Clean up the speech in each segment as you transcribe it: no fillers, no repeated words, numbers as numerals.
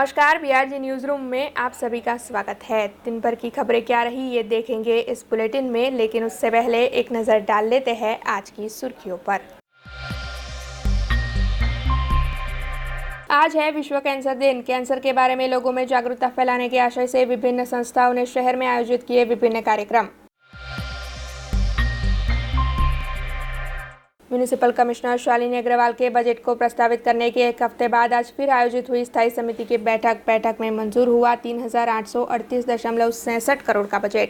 नमस्कार, BRG news room में आप सभी का स्वागत है। दिन भर की खबरें क्या रही ये देखेंगे इस बुलेटिन में, लेकिन उससे पहले एक नज़र डाल लेते हैं आज की सुर्खियों पर। आज है विश्व कैंसर दिन। कैंसर के बारे में लोगों में जागरूकता फैलाने के आशय से विभिन्न संस्थाओं ने शहर में आयोजित किए विभिन्न कार्यक्रम। म्यूनिसिपल कमिश्नर शालिनी अग्रवाल के बजट को प्रस्तावित करने के एक हफ्ते बाद आज फिर आयोजित हुई स्थायी समिति की बैठक में मंजूर हुआ 3,838.67 करोड़ का बजट।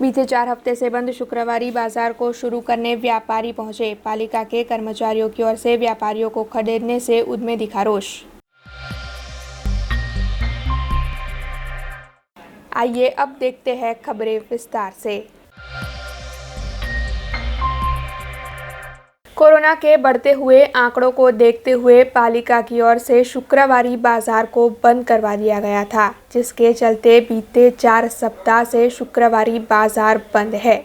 बीते 4 हफ्ते से बंद शुक्रवारी बाजार को शुरू करने व्यापारी पहुंचे। पालिका के कर्मचारियों की ओर से व्यापारियों को खदेड़ने से उनमें दिखा रोष। आइए अब देखते हैं खबरें विस्तार से। कोरोना के बढ़ते हुए आंकड़ों को देखते हुए पालिका की ओर से शुक्रवारी बाजार को बंद करवा दिया गया था, जिसके चलते बीते 4 सप्ताह से शुक्रवारी बाजार बंद है।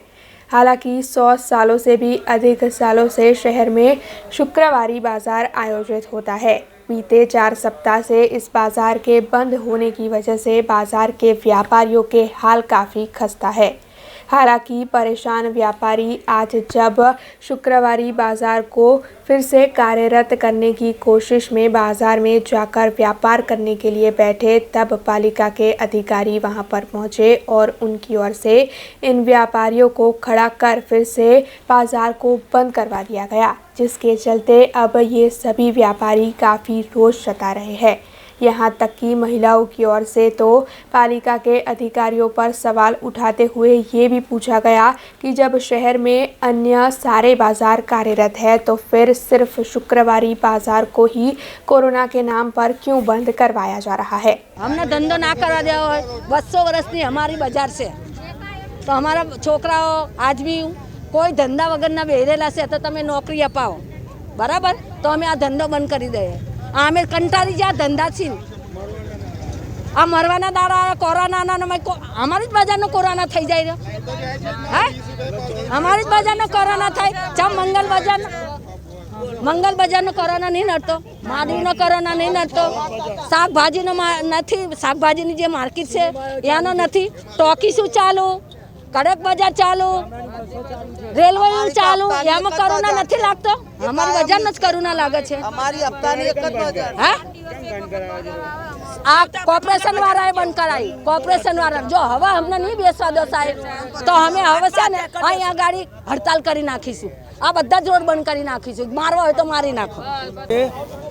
हालांकि 100 सालों से भी अधिक सालों से शहर में शुक्रवारी बाजार आयोजित होता है। बीते 4 सप्ताह से इस बाजार के बंद होने की वजह से बाजार के व्यापारियों के हाल काफ़ी खस्ता है। हालांकि परेशान व्यापारी आज जब शुक्रवारी बाजार को फिर से कार्यरत करने की कोशिश में बाजार में जाकर व्यापार करने के लिए बैठे, तब पालिका के अधिकारी वहां पर पहुंचे और उनकी ओर से इन व्यापारियों को खड़ा कर फिर से बाजार को बंद करवा दिया गया, जिसके चलते अब ये सभी व्यापारी काफ़ी रोष जता रहे हैं। यहाँ तक कि महिलाओं की ओर से तो पालिका के अधिकारियों पर सवाल उठाते हुए ये भी पूछा गया कि जब शहर में अन्य सारे बाजार कार्यरत है तो फिर सिर्फ शुक्रवारी बाजार को ही कोरोना के नाम पर क्यों बंद करवाया जा रहा है। हमने धंधो ना करा दिया हो 200 वर्षनी हमारी बाजार से, तो हमारा छोकराओ आदमी कोई धंधा वगैरह ना बेरेला से तो तमें नौकरी अपाओ बराबर, तो हमें आ धंधो बंद कर दे। आमे कंटारी जा धंधा छी आ मरवाना दारा कोरोना ना हमारी बाजार नो कोरोना થઈ જાય હે हमारी बाजार नो कोरोना થાય जब मंगल बाजार नो कोरोना नहीं नड़तो, माधवी नो कोरोना नहीं नड़तो, શાકભાજી નો નથી, શાકભાજીની જે માર્કેટ છે એનો નથી, ટોકી શું ચાલુ, કડક બજાર ચાલુ, રેલવે ચાલુ, એમાં કોરોના નથી લાગતો। અમારી બજાર નો જ કોરોના લાગે છે। અમારી હપ્તાની એક જ બજાર હે આ કોર્પોરેશન વાળાએ બંધ કરાવી। કોર્પોરેશન વાળા જો હવે અમને નહીં બેસવા દો સાહેબ, તો અમે હવે છે ને અહીંયા ગાડી હડતાલ કરી નાખીશું। આ બધા જ રોડ બંધ કરી નાખીશું। મારવા હોય તો મારી નાખો।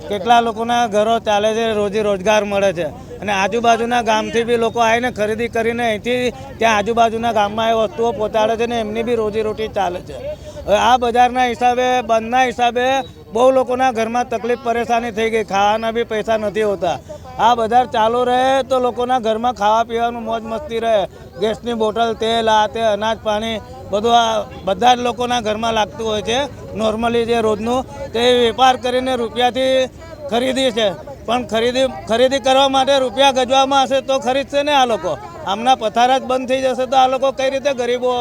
કેટલા લોકોના ઘરો ચાલે છે, રોજી રોજગાર મળે છે અને આજુબાજુના ગામથી બી લોકો આવીને ખરીદી કરીને અહીંથી ત્યાં આજુબાજુના ગામમાં એ વસ્તુઓ પહોંચાડે છે ને એમની બી રોજીરોટી ચાલે છે। હવે આ બજારના હિસાબે, બંધના હિસાબે બહુ લોકોના ઘરમાં તકલીફ પરેશાની થઈ ગઈ, ખાવાના બી પૈસા નથી હોતા। આ બજાર ચાલુ રહે તો લોકોના ઘરમાં ખાવા પીવાનું મોજ મસ્તી રહે, ગેસની બોટલ, તેલ, આ તે અનાજ પાણી બધું આ બધા જ લોકોના ઘરમાં લાગતું હોય છે। નોર્મલી જે રોજનું તે વેપાર કરીને રૂપિયાથી ખરીદી છે, પણ ખરીદી કરવા માટે રૂપિયા ગજવામાં હશે તો ખરીદશે ને આ લોકો। આમના પથારા જ બંધ થઈ જશે તો આ લોકો કઈ રીતે ગરીબો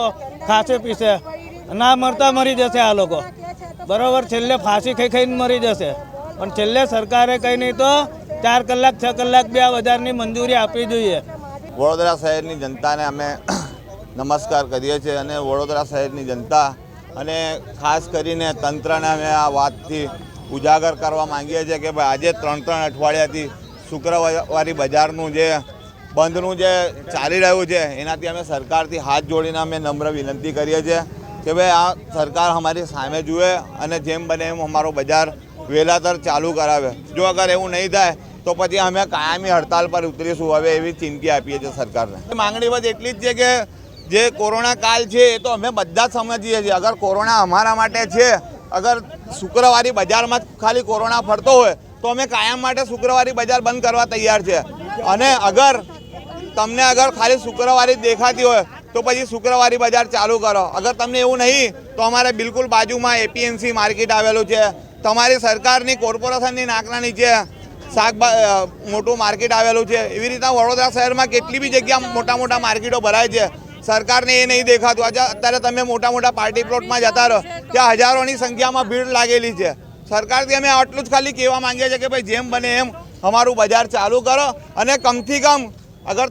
ખાશે પીશે, ના મરતા મરી જશે આ લોકો બરાબર। છેલ્લે ફાંસી ખાઈને મરી જશે, પણ છેલ્લે સરકારે કંઈ નહીં તો 4 કલાક 6 કલાક બી આ બજારની મંજૂરી આપવી જોઈએ। વડોદરા શહેરની જનતાને અમે નમસ્કાર કરીએ છીએ અને વડોદરા શહેરની જનતા અને ખાસ કરીને તંત્રને અમે આ વાતથી ઉજાગર કરવા માંગીએ છીએ કે ભાઈ આજે 3 અઠવાડિયાથી શુક્રવારી બજારનું જે બંધનું જે ચાલી રહ્યું છે એનાથી અમે સરકારથી હાથ જોડીને અમે નમ્ર વિનંતી કરીએ છીએ કે ભાઈ આ સરકાર અમારી સામે જુએ અને જેમ બને એમ અમારો બજાર વહેલાતર ચાલુ કરાવે। જો અગર એવું નહીં થાય તો પછી અમે કાયમી હડતાલ પર ઉતરીશું। હવે એવી ચીમકી આપીએ છીએ સરકારને। માંગણી બસ એટલી જ છે કે જે કોરોના કાળ છે એ તો અમે બધા જ સમજીએ છીએ। અગર કોરોના અમારા માટે છે, અગર શુક્રવારી બજારમાં ખાલી કોરોના ફરતો હોય તો અમે કાયમ માટે શુક્રવારી બજાર બંધ કરવા તૈયાર છે। અને અગર તમને અગર ખાલી શુક્રવારી દેખાતી હોય તો પછી શુક્રવારી બજાર ચાલુ કરો। અગર તમને એવું નહીં તો અમારે બિલકુલ બાજુમાં એપીએમસી માર્કેટ આવેલું છે, તમારી સરકારની કોર્પોરેશનની નાકના નીચે મોટું માર્કેટ આવેલું છે। એવી રીતના વડોદરા શહેરમાં કેટલી બી જગ્યા મોટા મોટા માર્કેટો ભરાય છે, સરકારને એ નહીં દેખાતું। અત્યારે તમે મોટા મોટા પાર્ટી પ્લોટમાં જતા રહો, ત્યાં હજારોની સંખ્યામાં ભીડ લાગેલી છે। સરકારથી અમે આટલું જ ખાલી કહેવા માંગીએ છીએ કે ભાઈ જેમ બને એમ અમારું બજાર ચાલુ કરો અને કમથી કમ અગર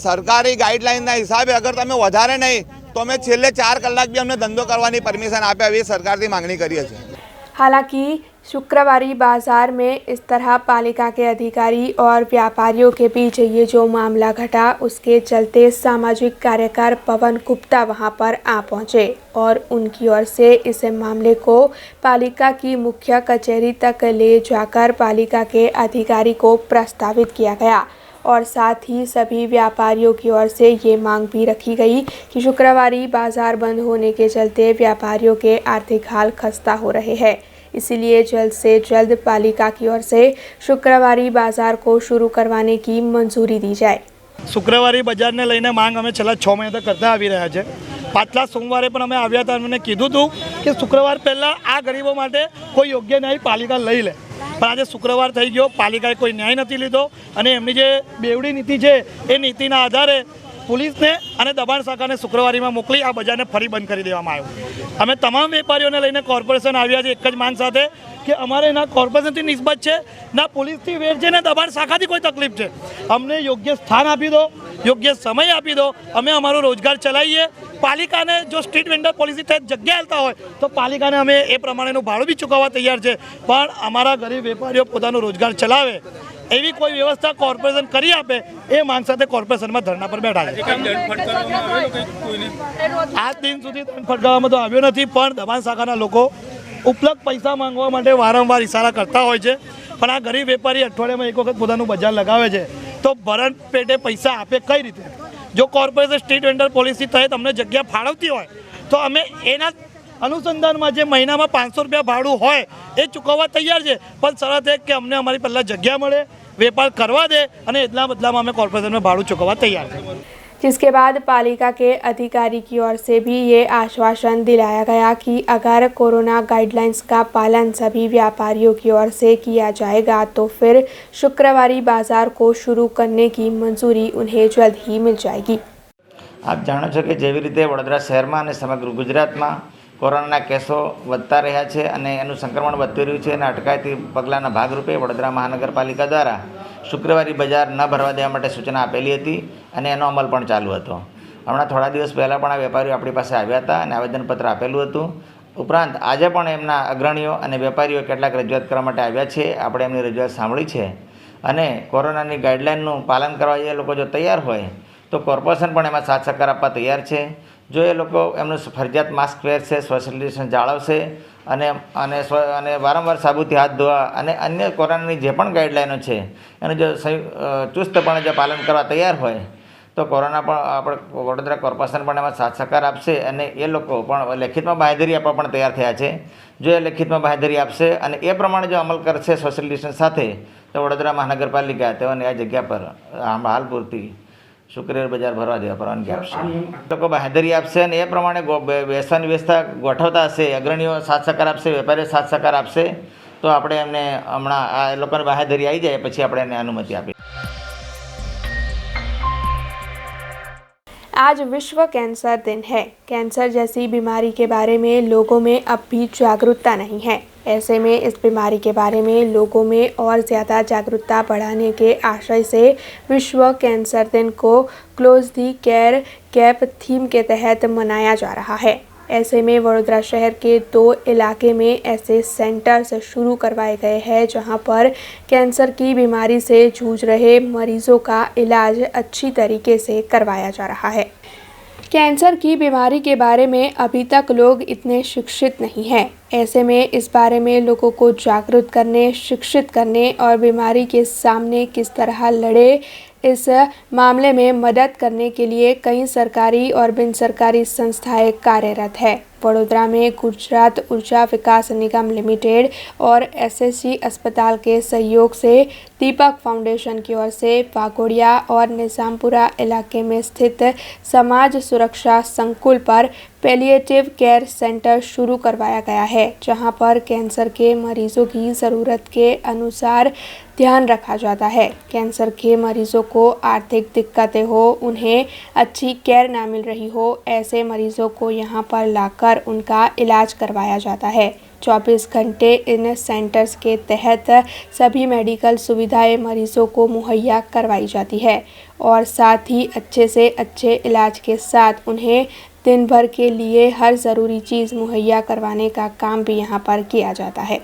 સરકારી ગાઈડલાઇનના હિસાબે અગર તમે વધારે નહીં तो हमें छेल्ले 4 कलाक भी हमने धंधो करवानी परमिशन आपे अभी सरकार की मांगनी करी है। हालांकि शुक्रवारी बाजार में इस तरह पालिका के अधिकारी और व्यापारियों के बीच ये जो मामला घटा, उसके चलते सामाजिक कार्यकर पवन गुप्ता वहां पर आ पहुंचे और उनकी ओर से इस मामले को पालिका की मुख्य कचहरी तक ले जाकर पालिका के अधिकारी को प्रस्तावित किया गया और साथ ही सभी व्यापारियों की ओर से ये मांग भी रखी गई कि शुक्रवारी बाजार बंद होने के चलते व्यापारियों के आर्थिक हाल खस्ता हो रहे हैं, इसीलिए जल्द से जल्द पालिका की ओर से शुक्रवारी बाजार को शुरू करवाने की मंजूरी दी जाए। शुक्रवारी बजार ने लईने मांग अमे छेल्ला 6 महीना करता आवी रह्या छे। पाछला सोमवारे पण अमे आव्या हता, अમને કીધું હતું કે શુક્રવાર પહેલાં આ ગરીબો માટે કોઈ યોગ્ય ન્યાય પાલિકા લઈ લે, પણ આજે શુક્રવાર થઈ ગયો, પાલિકાએ કોઈ ન્યાય નથી લીધો અને એમની જે બેવડી નીતિ છે એ નીતિના આધારે પોલીસને અને દબાણ શાખાને શુક્રવારીમાં મોકલી આ બજારને ફરી બંધ કરી દેવામાં આવ્યો। અમે તમામ વેપારીઓને લઈને કોર્પોરેશન આવ્યા છે એક જ માંગ સાથે કે અમારે ના કોર્પોરેશનથી નિસ્બત છે, ના પોલીસથી વેર છે, ના દબાણ શાખાથી કોઈ તકલીફ છે। અમને યોગ્ય સ્થાન આપી દો, યોગ્ય સમય આપી દો, અમે અમારો રોજગાર ચલાવીએ। પાલિકાને જો સ્ટ્રીટ વેન્ડર પોલિસી તહેત જગ્યા હાલતા હોય તો પાલિકાને અમે એ પ્રમાણેનું ભાડું બી ચૂકવવા તૈયાર છે, પણ અમારા ગરીબ વેપારીઓ પોતાનો રોજગાર ચલાવે એવી કોઈ વ્યવસ્થા કોર્પોરેશન કરી આપે એ માંગ સાથે કોર્પોરેશનમાં ધરણા પર બેઠા છે। આજ દિન સુધી દંડ ફટકારવામાં તો આવ્યો નથી, પણ દબાણ શાખાના લોકો ઉપલબ્ધ પૈસા માંગવા માટે વારંવાર ઇશારા કરતા હોય છે, પણ આ ગરીબ વેપારી અઠવાડિયામાં એક વખત પોતાનું બજાર લગાવે છે તો ભરણ પેટે પૈસા આપે કઈ રીતે? જો કોર્પોરેશન સ્ટ્રીટ વેન્ડર પોલિસી તહેત અમને જગ્યા ફાળવતી હોય તો અમે એના अनुसंधान में महीना में 500 रुपया भाड़ू होय ए चूकववा तैयार है, पर शरत है कि अमने अमारी पहला जग्या मळे, वेपार करवा दे अने एटला बदला में अमे कॉर्पोरेशन में भाड़ू चूकववा तैयार है। जिसके बाद पालिका के अधिकारी की ओर से भी ये आश्वासन दिलाया गया कि अगर कोरोना गाइडलाइंस का पालन सभी व्यापारियों की ओर से किया जाएगा तो फिर शुक्रवारी बाजार को शुरू करने की मंजूरी उन्हें जल्द ही मिल जाएगी। आप जाणो छो कि जेवी रीते वडोदरा शहर में और समग्र गुजरात में कोरोना केसों વધતા રહ્યા છે અને એનું સંક્રમણ વધતું રહ્યું છે અને અટકાયતી પગલાંના ભાગરૂપે વડોદરા મહાનગરપાલિકા દ્વારા શુક્રવારી બજાર ન ભરવા દેવા માટે સૂચના આપેલી હતી અને એનો અમલ પણ ચાલુ હતો। હમણાં થોડા દિવસ પહેલાં પણ આ વેપારીઓ આપણી પાસે આવ્યા હતા અને આવેદનપત્ર આપેલું હતું। ઉપરાંત આજે પણ એમના અગ્રણીઓ અને વેપારીઓ કેટલાક રજૂઆત કરવા માટે આવ્યા છે। આપણે એમની રજૂઆત સાંભળી છે અને કોરોનાની ગાઈડલાઇનનું પાલન કરવા એ લોકો જો તૈયાર હોય તો કોર્પોરેશન પણ એમાં સાથ સહકાર આપવા તૈયાર છે। જો એ લોકો એમનું ફરજિયાત માસ્ક પહેરશે, સોશિયલ ડિસ્ટન્સ જાળવશે અને વારંવાર સાબુથી હાથ ધોવા અને અન્ય કોરોનાની જે પણ ગાઈડલાઈનો છે એનું જો ચુસ્તપણે જો પાલન કરવા તૈયાર હોય તો કોરોના પણ આપણે વડોદરા કોર્પોરેશન પણ એમાં સાથ સહકાર આપશે અને એ લોકો પણ લેખિતમાં બાંહેધરી આપવા પણ તૈયાર થયા છે। જો એ લેખિતમાં બાંહેધરી આપશે અને એ પ્રમાણે જો અમલ કરશે સોશિયલ ડિસ્ટન્સ સાથે તો વડોદરા મહાનગરપાલિકા તેઓને આ જગ્યા પર હાલ પૂરતી शुक्रवार बजार भरवा देवा परवानगी आपशे। लोको बाहेधरी आपशे अने ए प्रमाणे बेसવાની व्यवस्था गोठवता हशे, अग्रणीओ साथ सहकार आपशे, वेपारीओ साथ सहकार आपशे तो आपणे एमने हमणां आ लोकोने बाहेधरी आई जाए पछी आपणे एने अनुमति आपी। आज विश्व कैंसर दिन है। कैंसर जैसी बीमारी के बारे में लोगों में अब भी जागरूकता नहीं है। ऐसे में इस बीमारी के बारे में लोगों में और ज़्यादा जागरूकता बढ़ाने के आशय से विश्व कैंसर दिन को close the care gap theme के तहत मनाया जा रहा है। ऐसे में वडोदरा शहर के 2 इलाके में ऐसे सेंटर्स शुरू करवाए गए हैं जहां पर कैंसर की बीमारी से जूझ रहे मरीजों का इलाज अच्छी तरीके से करवाया जा रहा है। कैंसर की बीमारी के बारे में अभी तक लोग इतने शिक्षित नहीं हैं। ऐसे में इस बारे में लोगों को जागरूक करने, शिक्षित करने और बीमारी के सामने किस तरह लड़े, इस मामले में मदद करने के लिए कई सरकारी और बिन सरकारी संस्थाएं कार्यरत है। वडोदरा में गुजरात ऊर्जा विकास निगम लिमिटेड और एसएससी अस्पताल के सहयोग से दीपक फाउंडेशन की ओर से वाघोड़िया और निजामपुरा इलाके में स्थित समाज सुरक्षा संकुल पर पैलिएटिव केयर सेंटर शुरू करवाया गया है, जहां पर कैंसर के मरीजों की ज़रूरत के अनुसार ध्यान रखा जाता है। कैंसर के मरीजों को आर्थिक दिक्कतें हो, उन्हें अच्छी केयर ना मिल रही हो, ऐसे मरीजों को यहां पर लाकर उनका इलाज करवाया जाता है, 24 घंटे इन सेंटर्स के तहत सभी मेडिकल सुविधाएं मरीजों को मुहैया करवाई जाती है और साथ ही अच्छे से अच्छे इलाज के साथ उन्हें दिन भर के लिए हर ज़रूरी चीज़ मुहैया करवाने का काम भी यहाँ पर किया जाता है।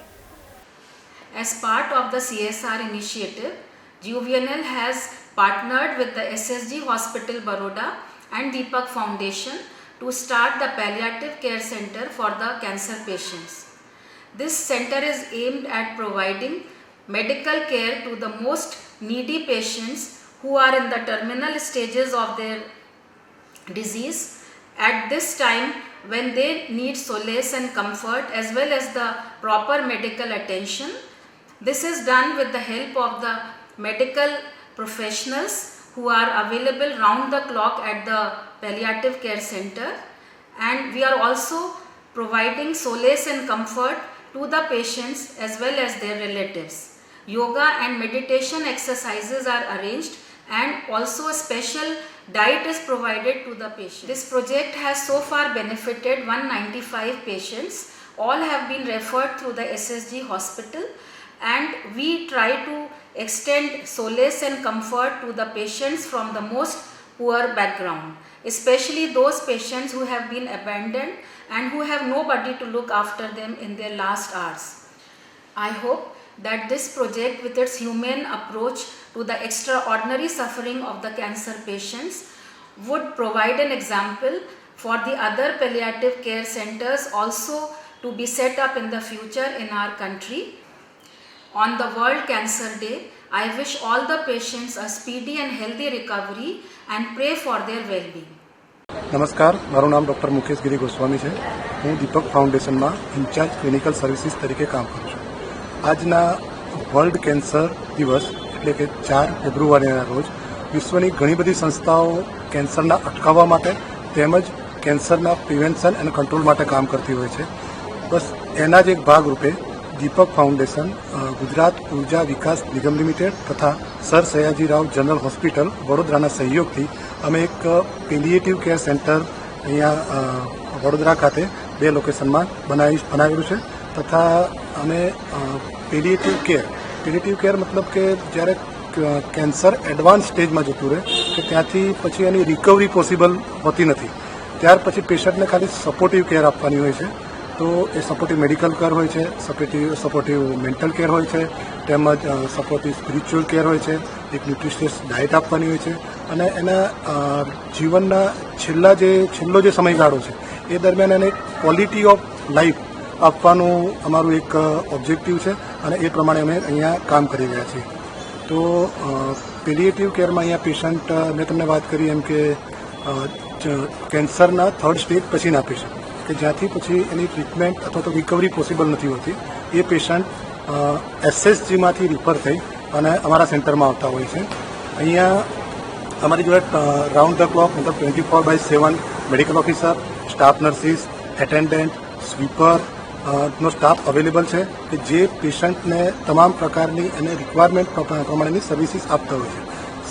As part of the CSR initiative, GUVNL has partnered with the SSG Hospital Baroda and Deepak Foundation to start the palliative care center for the cancer patients. This center is aimed at providing medical care to the most needy patients who are in the terminal stages of their disease at this time when they need solace and comfort as well as the proper medical attention. This is done with the help of the medical professionals who are available round the clock at the palliative care center, and we are also providing solace and comfort to the patients as well as their relatives. Yoga and meditation exercises are arranged and also a special diet is provided to the patient. This project has so far benefited 195 patients. All have been referred through the SSG hospital, and we try to extend solace and comfort to the patients from the most poor background, especially those patients who have been abandoned and who have nobody to look after them in their last hours. I hope that this project, with its humane approach to the extraordinary suffering of the cancer patients, would provide an example for the other palliative care centers also to be set up in the future in our country. On the World Cancer Day, I wish all the patients a speedy and healthy recovery and pray for their well-being. નમસ્કાર, મારું નામ doctor Mukesh ગિરી ગોસ્વામી છે. હું દીપક ફાઉન્ડેશનમાં in charge clinical services તરીકે કામ કરું છું. આજના વર્લ્ડ કેન્સર દિવસ એટલે કે 4 ફેબ્રુઆરીના રોજ વિશ્વની ઘણી બધી સંસ્થાઓ કેન્સરના અટકાવવા માટે તેમજ કેન્સરના પ્રિવેન્શન અને કંટ્રોલ માટે કામ કરતી હોય છે. બસ એના જ એક ભાગરૂપે દીપક ફાઉન્ડેશન ગુજરાત ઉર્જા વિકાસ નિગમ લિમિટેડ તથા સર સયાજીરાવ જનરલ હોસ્પિટલ વડોદરાના સહયોગથી અમે એક પેલિએટિવ કેર સેન્ટર અહીંયા વડોદરા ખાતે 2 લોકેશનમાં બનાવેલું છે તથા અમે પેલિએટિવ કેર મતલબ કે જ્યારે કેન્સર એડવાન્સ સ્ટેજમાં જતું રહે કે ત્યાંથી પછી એની રિકવરી પોસિબલ હોતી નથી, ત્યાર પછી પેશન્ટને ખાલી સપોર્ટિવ કેર આપવાની હોય છે. તો એ સપોર્ટિવ મેડિકલ કેર હોય છે, સપોર્ટિવ મેન્ટલ કેર હોય છે, તેમજ સપોર્ટિવ સ્પિરિચ્યુઅલ કેર હોય છે, એક ન્યુટ્રિશિયસ ડાયટ આપવાની હોય છે અને એના જીવનના છેલ્લો જે સમયગાળો છે એ દરમિયાન એને ક્વોલિટી ઓફ લાઈફ આપવાનું અમારું એક ઓબ્જેક્ટિવ છે અને એ પ્રમાણે અમે અહીંયા કામ કરી રહ્યા છીએ. તો પેલિએટિવ કેરમાં અહીંયા પેશન્ટ મેં તમને વાત કરી એમ કે કેન્સરના 3rd સ્ટેજ પછીના પેશન્ટ કે જ્યાંથી પછી એની ટ્રીટમેન્ટ અથવા તો રિકવરી પોસિબલ નથી હોતી, એ પેશન્ટ એસએસજીમાંથી રિફર થઈ અને અમારા સેન્ટરમાં આવતા હોય છે. અહીંયા અમારી જોડે રાઉન્ડ ધ ક્લોક મતલબ 24/7 medical officer, staff nurses, attendant, sweeper નો સ્ટાફ અવેલેબલ છે કે જે પેશન્ટને તમામ પ્રકારની અને રિક્વાયરમેન્ટ પ્રમાણેની સર્વિસીસ આપતા હોય છે.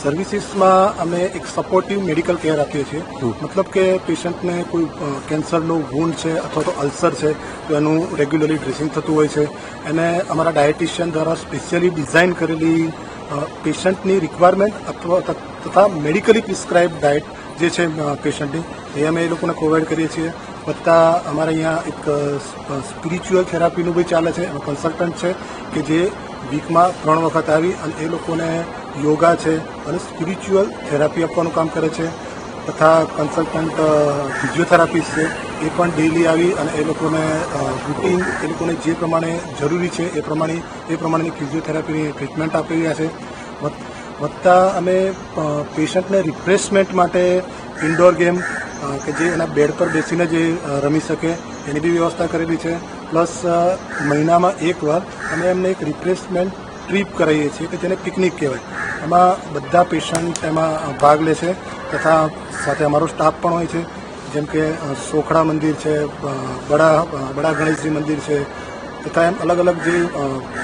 સર્વિસીસમાં અમે એક સપોર્ટિવ મેડિકલ કેર આપીએ છીએ, મતલબ કે પેશન્ટને કોઈ કેન્સરનું વૂન્ડ છે અથવા તો અલ્સર છે તો એનું રેગ્યુલરલી ડ્રેસિંગ થતું હોય છે. એને અમારા ડાયટિશિયન દ્વારા સ્પેશિયલી ડિઝાઇન કરેલી પેશન્ટની રિક્વાયરમેન્ટ અથવા તથા મેડિકલી પ્રિસ્ક્રાઇબ ડાયટ જે છે પેશન્ટની એ અમે એ લોકોને પ્રોવાઈડ કરીએ છીએ. વત્તા અમારે અહીંયા એક સ્પિરિચ્યુઅલ થેરાપીનું બી ચાલે છે, એમાં કન્સલ્ટન્ટ છે કે જે વીકમાં 3 વખત આવી અને એ લોકોને યોગા છે અને સ્પિરિચ્યુઅલ થેરાપી આપવાનું કામ કરે છે. તથા કન્સલ્ટન્ટ ફિઝિયોથેરાપિસ્ટ છે એ પણ ડેઇલી આવી અને એ લોકોને રૂટીન એ લોકોને જે પ્રમાણે જરૂરી છે એ પ્રમાણેની ફિઝિયોથેરાપીની ટ્રીટમેન્ટ આપી રહ્યા છે. વત્તા અમે પેશન્ટને રિફ્રેશમેન્ટ માટે ઇન્ડોર ગેમ કે જે એના બેડ પર બેસીને જે રમી શકે એની બી વ્યવસ્થા કરેલી છે. પ્લસ મહિનામાં 1 વાર અમે એમને એક રિફ્રેશમેન્ટ ટ્રીપ કરાવીએ છીએ કે જેને પિકનિક કહેવાય. એમાં બધા પેશન્ટ એમાં ભાગ લે છે તથા સાથે અમારો સ્ટાફ પણ હોય છે, જેમ કે સોખડા મંદિર છે, બડા ગણેશજી મંદિર છે તથા એમ અલગ અલગ જે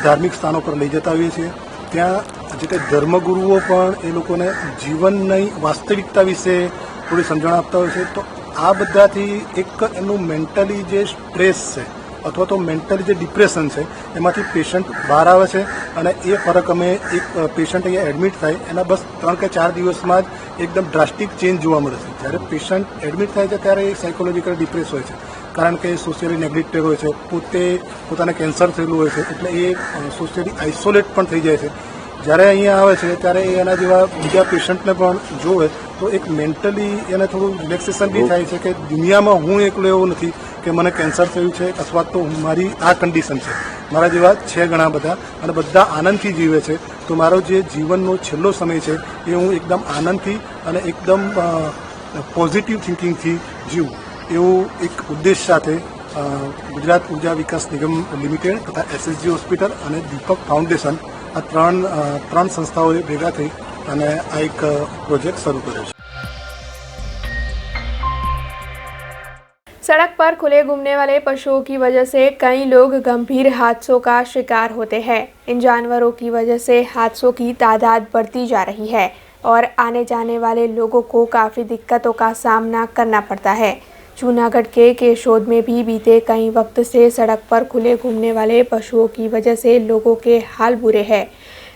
ધાર્મિક સ્થાનો પર લઈ જતા હોઈએ છીએ. ત્યાં જે તે ધર્મગુરુઓ પણ એ લોકોને જીવનની વાસ્તવિકતા વિશે થોડી સમજણ આપતા હોય છે. તો આ બધાથી એક એનું મેન્ટલી જે સ્ટ્રેસ છે અથવા તો મેન્ટલી જે ડિપ્રેશન છે એમાંથી પેશન્ટ બહાર આવે છે અને એ ફરક અમે એક પેશન્ટ અહીંયા એડમિટ થાય એના બસ 3 કે 4 દિવસમાં જ એકદમ ડ્રાસ્ટિક ચેન્જ જોવા મળે છે. જ્યારે પેશન્ટ એડમિટ થાય છે ત્યારે એ સાયકોલોજીકલ ડિપ્રેસ હોય છે, કારણ કે સોશિયલી નેગ્લેક્ટેડ હોય છે, પોતાને કેન્સર થયેલું હોય છે, એટલે એ સોશિયલી આઇસોલેટ પણ થઈ જાય છે. જ્યારે અહીંયા આવે છે ત્યારે એના જેવા બીજા પેશન્ટને પણ જોવે તો એક મેન્ટલી એને થોડું રિલેક્સેશન બી થાય છે કે દુનિયામાં હું એકલો એવો નથી કે મને કેન્સર થયું છે અથવા તો મારી આ કન્ડિશન છે, મારા જેવા છે ઘણા બધા અને બધા આનંદથી જીવે છે. તો મારો જે જીવનનો છેલ્લો સમય છે એ હું એકદમ આનંદથી અને એકદમ પોઝિટિવ થિંકિંગથી જીવું એવું એક ઉદ્દેશ સાથે ગુજરાત ઉર્જા વિકાસ નિગમ લિમિટેડ તથા SSG હોસ્પિટલ અને દીપક ફાઉન્ડેશન આ ત્રણ સંસ્થાઓએ ભેગા થઈ અને આ એક પ્રોजेक्ट शुरू કર્યો છે. सड़क पर खुले घूमने वाले पशुओं की वजह से कई लोग गंभीर हादसों का शिकार होते हैं. इन जानवरों की वजह से हादसों की तादाद बढ़ती जा रही है और आने जाने वाले लोगों को काफ़ी दिक्कतों का सामना करना पड़ता है. जूनागढ़ के केशोद में भी बीते कई वक्त से सड़क पर खुले घूमने वाले पशुओं की वजह से लोगों के हाल बुरे हैं.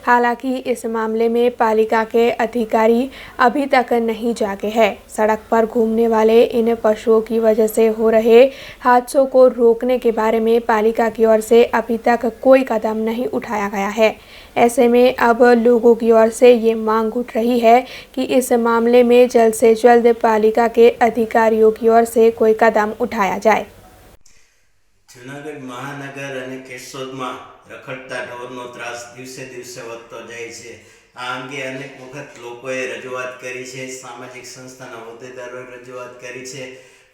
हालांकि इस मामले में पालिका के अधिकारी अभी तक नहीं जागे हैं. सड़क पर घूमने वाले इन पशुओं की वजह से हो रहे हादसों को रोकने के बारे में पालिका की ओर से अभी तक कोई कदम नहीं उठाया गया है. ऐसे में अब लोगों की ओर से ये मांग उठ रही है कि इस मामले में जल्द से जल्द पालिका के अधिकारियों की ओर से कोई कदम उठाया जाए. જૂનાગઢ મહાનગર અને કેશોદમાં રખડતા ઢોરનો ત્રાસ દિવસે દિવસે વધતો જાય છે. આ અંગે અનેક વખત લોકોએ રજૂઆત કરી છે, સામાજિક સંસ્થાના હોદ્દેદારોએ રજૂઆત કરી છે,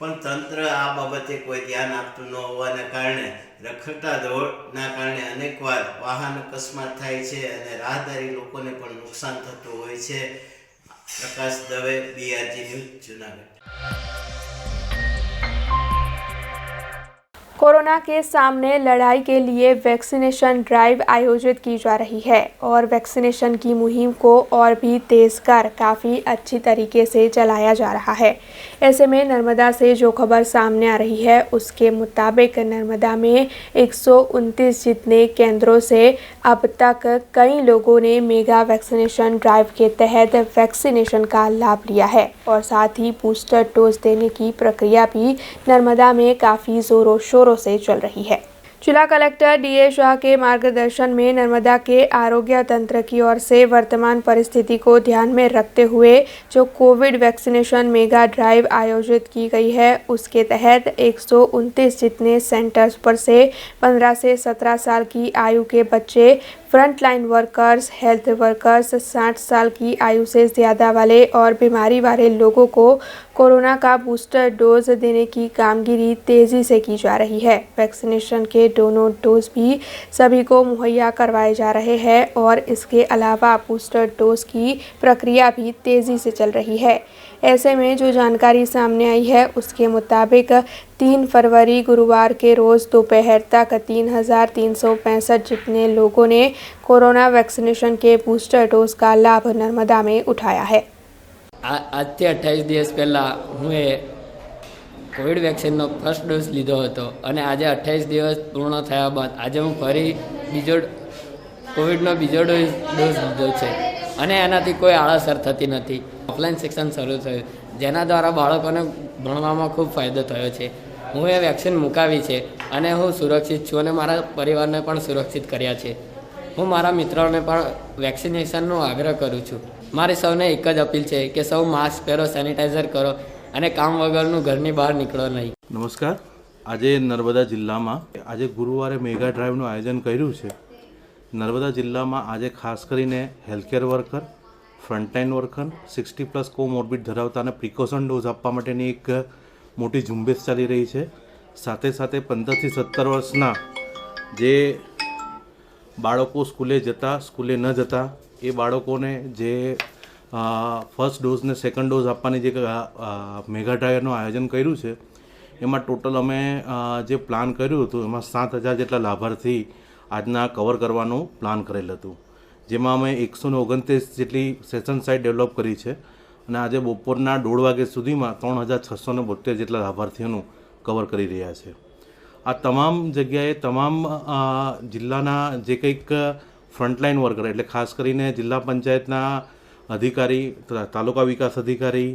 પણ તંત્ર આ બાબતે કોઈ ધ્યાન આપતું ન હોવાના કારણે રખડતા ઢોરના કારણે અનેકવાર વાહન અકસ્માત થાય છે અને રાહદારી લોકોને પણ નુકસાન થતું હોય છે. Prakash Dave, BRG news, Junagadh. Corona के सामने लड़ाई के लिए वैक्सीनेशन ड्राइव आयोजित की जा रही है और वैक्सीनेशन की मुहिम को और भी तेज कर काफ़ी अच्छी तरीके से चलाया जा रहा है. ऐसे में नर्मदा से जो खबर सामने आ रही है उसके मुताबिक नर्मदा में 129 जितने केंद्रों से अब तक कई लोगों ने मेगा वैक्सीनेशन ड्राइव के तहत वैक्सीनेशन का लाभ लिया है और साथ ही बूस्टर डोज देने की प्रक्रिया भी नर्मदा में काफ़ी ज़ोरों शोरों से चल रही है. जिला कलेक्टर DA शाह के मार्गदर्शन में नर्मदा के आरोग्य तंत्र की ओर से वर्तमान परिस्थिति को ध्यान में रखते हुए जो कोविड वैक्सीनेशन मेगा ड्राइव आयोजित की गई है उसके तहत 129 जितने सेंटर्स पर से 15 से 17 साल की आयु के बच्चे, फ्रंटलाइन वर्कर्स, हेल्थ वर्कर्स, 60 साल की आयु से ज़्यादा वाले और बीमारी वाले लोगों को कोरोना का बूस्टर डोज देने की कामगिरी तेज़ी से की जा रही है. वैक्सीनेशन के दोनों डोज भी सभी को मुहैया करवाए जा रहे हैं और इसके अलावा बूस्टर डोज की प्रक्रिया भी तेज़ी से चल रही है. ऐसे में जो जानकारी सामने आई है उसके मुताबिक 3 फरवरी गुरुवार के रोज़ दोपहर तक 3,365 जितने लोगों ने कोरोना वैक्सीनेशन के बूस्टर डोज का लाभ नर्मदा में उठाया है. આજથી 28 દિવસ પહેલાં હું કોવિડ વેક્સિનનો ફર્સ્ટ ડોઝ લીધો હતો અને આજે 28 દિવસ પૂર્ણ થયા બાદ આજે હું ફરી કોવિડનો બીજો ડોઝ લીધો છે અને એનાથી કોઈ આડઅસર થતી નથી. ઓફલાઈન શિક્ષણ શરૂ થયું જેના દ્વારા બાળકોને ભણવામાં ખૂબ ફાયદો થયો છે. હું એ વેક્સિન મુકાવી છે અને હું સુરક્ષિત છું અને મારા પરિવારને પણ સુરક્ષિત કર્યા છે. હું મારા મિત્રોને પણ વેક્સિનેશનનો આગ્રહ કરું છું. મારી સૌને એક જ અપીલ છે કે સૌ માસ્ક પહેરો, સેનિટાઈઝર કરો અને કામ વગરનું ઘરની બહાર નીકળો નહીં. નમસ્કાર. આજે નર્મદા જિલ્લામાં આજે ગુરુવારે મેગા ડ્રાઈવનું આયોજન કર્યું છે. નર્મદા જિલ્લામાં આજે ખાસ કરીને healthcare worker, frontline worker, 60+ comorbid ધરાવતા અને પ્રિકોશન ડોઝ આપવા માટેની એક મોટી ઝુંબેશ ચાલી રહી છે. સાથે સાથે 15 થી 17 વર્ષના જે બાળકો સ્કૂલે ન જતા એ બાળકોને જે ફર્સ્ટ ડોઝ ને સેકન્ડ ડોઝ આપવાની જે મેગા ડ્રાઈવનું આયોજન કર્યું છે એમાં ટોટલ અમે જે પ્લાન કર્યું હતું એમાં 7,000 જેટલા લાભાર્થી આજના કવર કરવાનું પ્લાન કરેલ હતું, જેમાં અમે 129 જેટલી સેશન સાઇટ ડેવલપ કરી છે અને આજે બપોરના 1:30 વાગ્યા સુધીમાં 3,672 જેટલા લાભાર્થીઓનું કવર કરી રહ્યા છે. આ તમામ જગ્યાએ તમામ જિલ્લાના જે કંઈક ફ્રન્ટલાઇન વર્કર એટલે ખાસ કરીને જિલ્લા પંચાયતના અધિકારી, તાલુકા વિકાસ અધિકારી,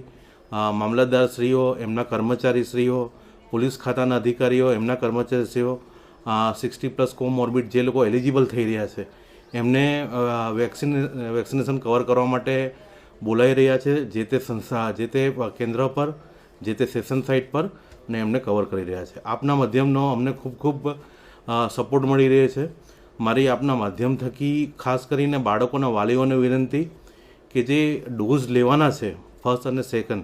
મામલતદારશ્રીઓ, એમના કર્મચારીશ્રીઓ, પોલીસ ખાતાના અધિકારીઓ, એમના કર્મચારીશ્રીઓ, 60+ કોમોર્બિડ જે લોકો એલિજિબલ થઈ રહ્યા છે એમને વેક્સિનેશન કવર કરવા માટે બોલાવી રહ્યા છે જે તે સંસ્થા, જે તે કેન્દ્ર પર, જે તે સેશન સાઇટ પર, ને એમને કવર કરી રહ્યા છે. આપના માધ્યમનો અમને ખૂબ ખૂબ સપોર્ટ મળી રહ્યો છે. મારી આપના માધ્યમ થકી ખાસ કરીને બાળકોના વાલીઓને વિનંતી કે જે ડોઝ લેવાના છે ફર્સ્ટ અને સેકન્ડ,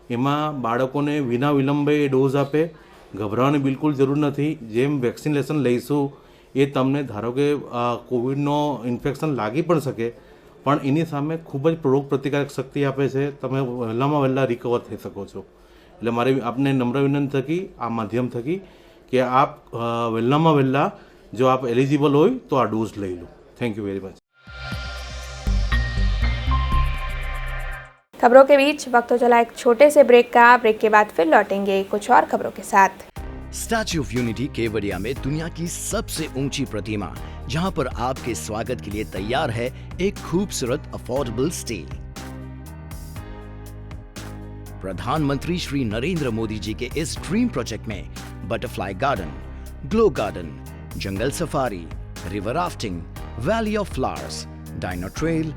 એમાં બાળકોને વિના વિલંબે એ ડોઝ આપે. ગભરાવાની બિલકુલ જરૂર નથી. જેમ વેક્સિનેશન લઈશું એ તમને ધારો કે કોવિડનો ઇન્ફેક્શન લાગી પણ શકે, પણ એની સામે ખૂબ જ રોગ પ્રતિકારક શક્તિ આપે છે. તમે વહેલામાં વહેલા રિકવર થઈ શકો છો. એટલે મારી આપને નમ્ર વિનંતી થકી આ માધ્યમ થકી કે આપ વહેલામાં વહેલા જો आप एलिजिबल हो तो आ डोज ले लो. Thank you very much. खबरों के बीच वक्त तो चला एक छोटे से ब्रेक का. ब्रेक के बाद फिर लौटेंगे कुछ और खबरों के साथ. स्टैच्यू ऑफ यूनिटी केवड़िया में दुनिया की सबसे ऊंची प्रतिमा, जहां पर आपके स्वागत के लिए तैयार है एक खूबसूरत अफोर्डेबल स्टे. प्रधानमंत्री श्री नरेंद्र मोदी जी के इस ड्रीम प्रोजेक्ट में butterfly garden, glow garden, jungle safari, river rafting, valley of flowers, dino trail,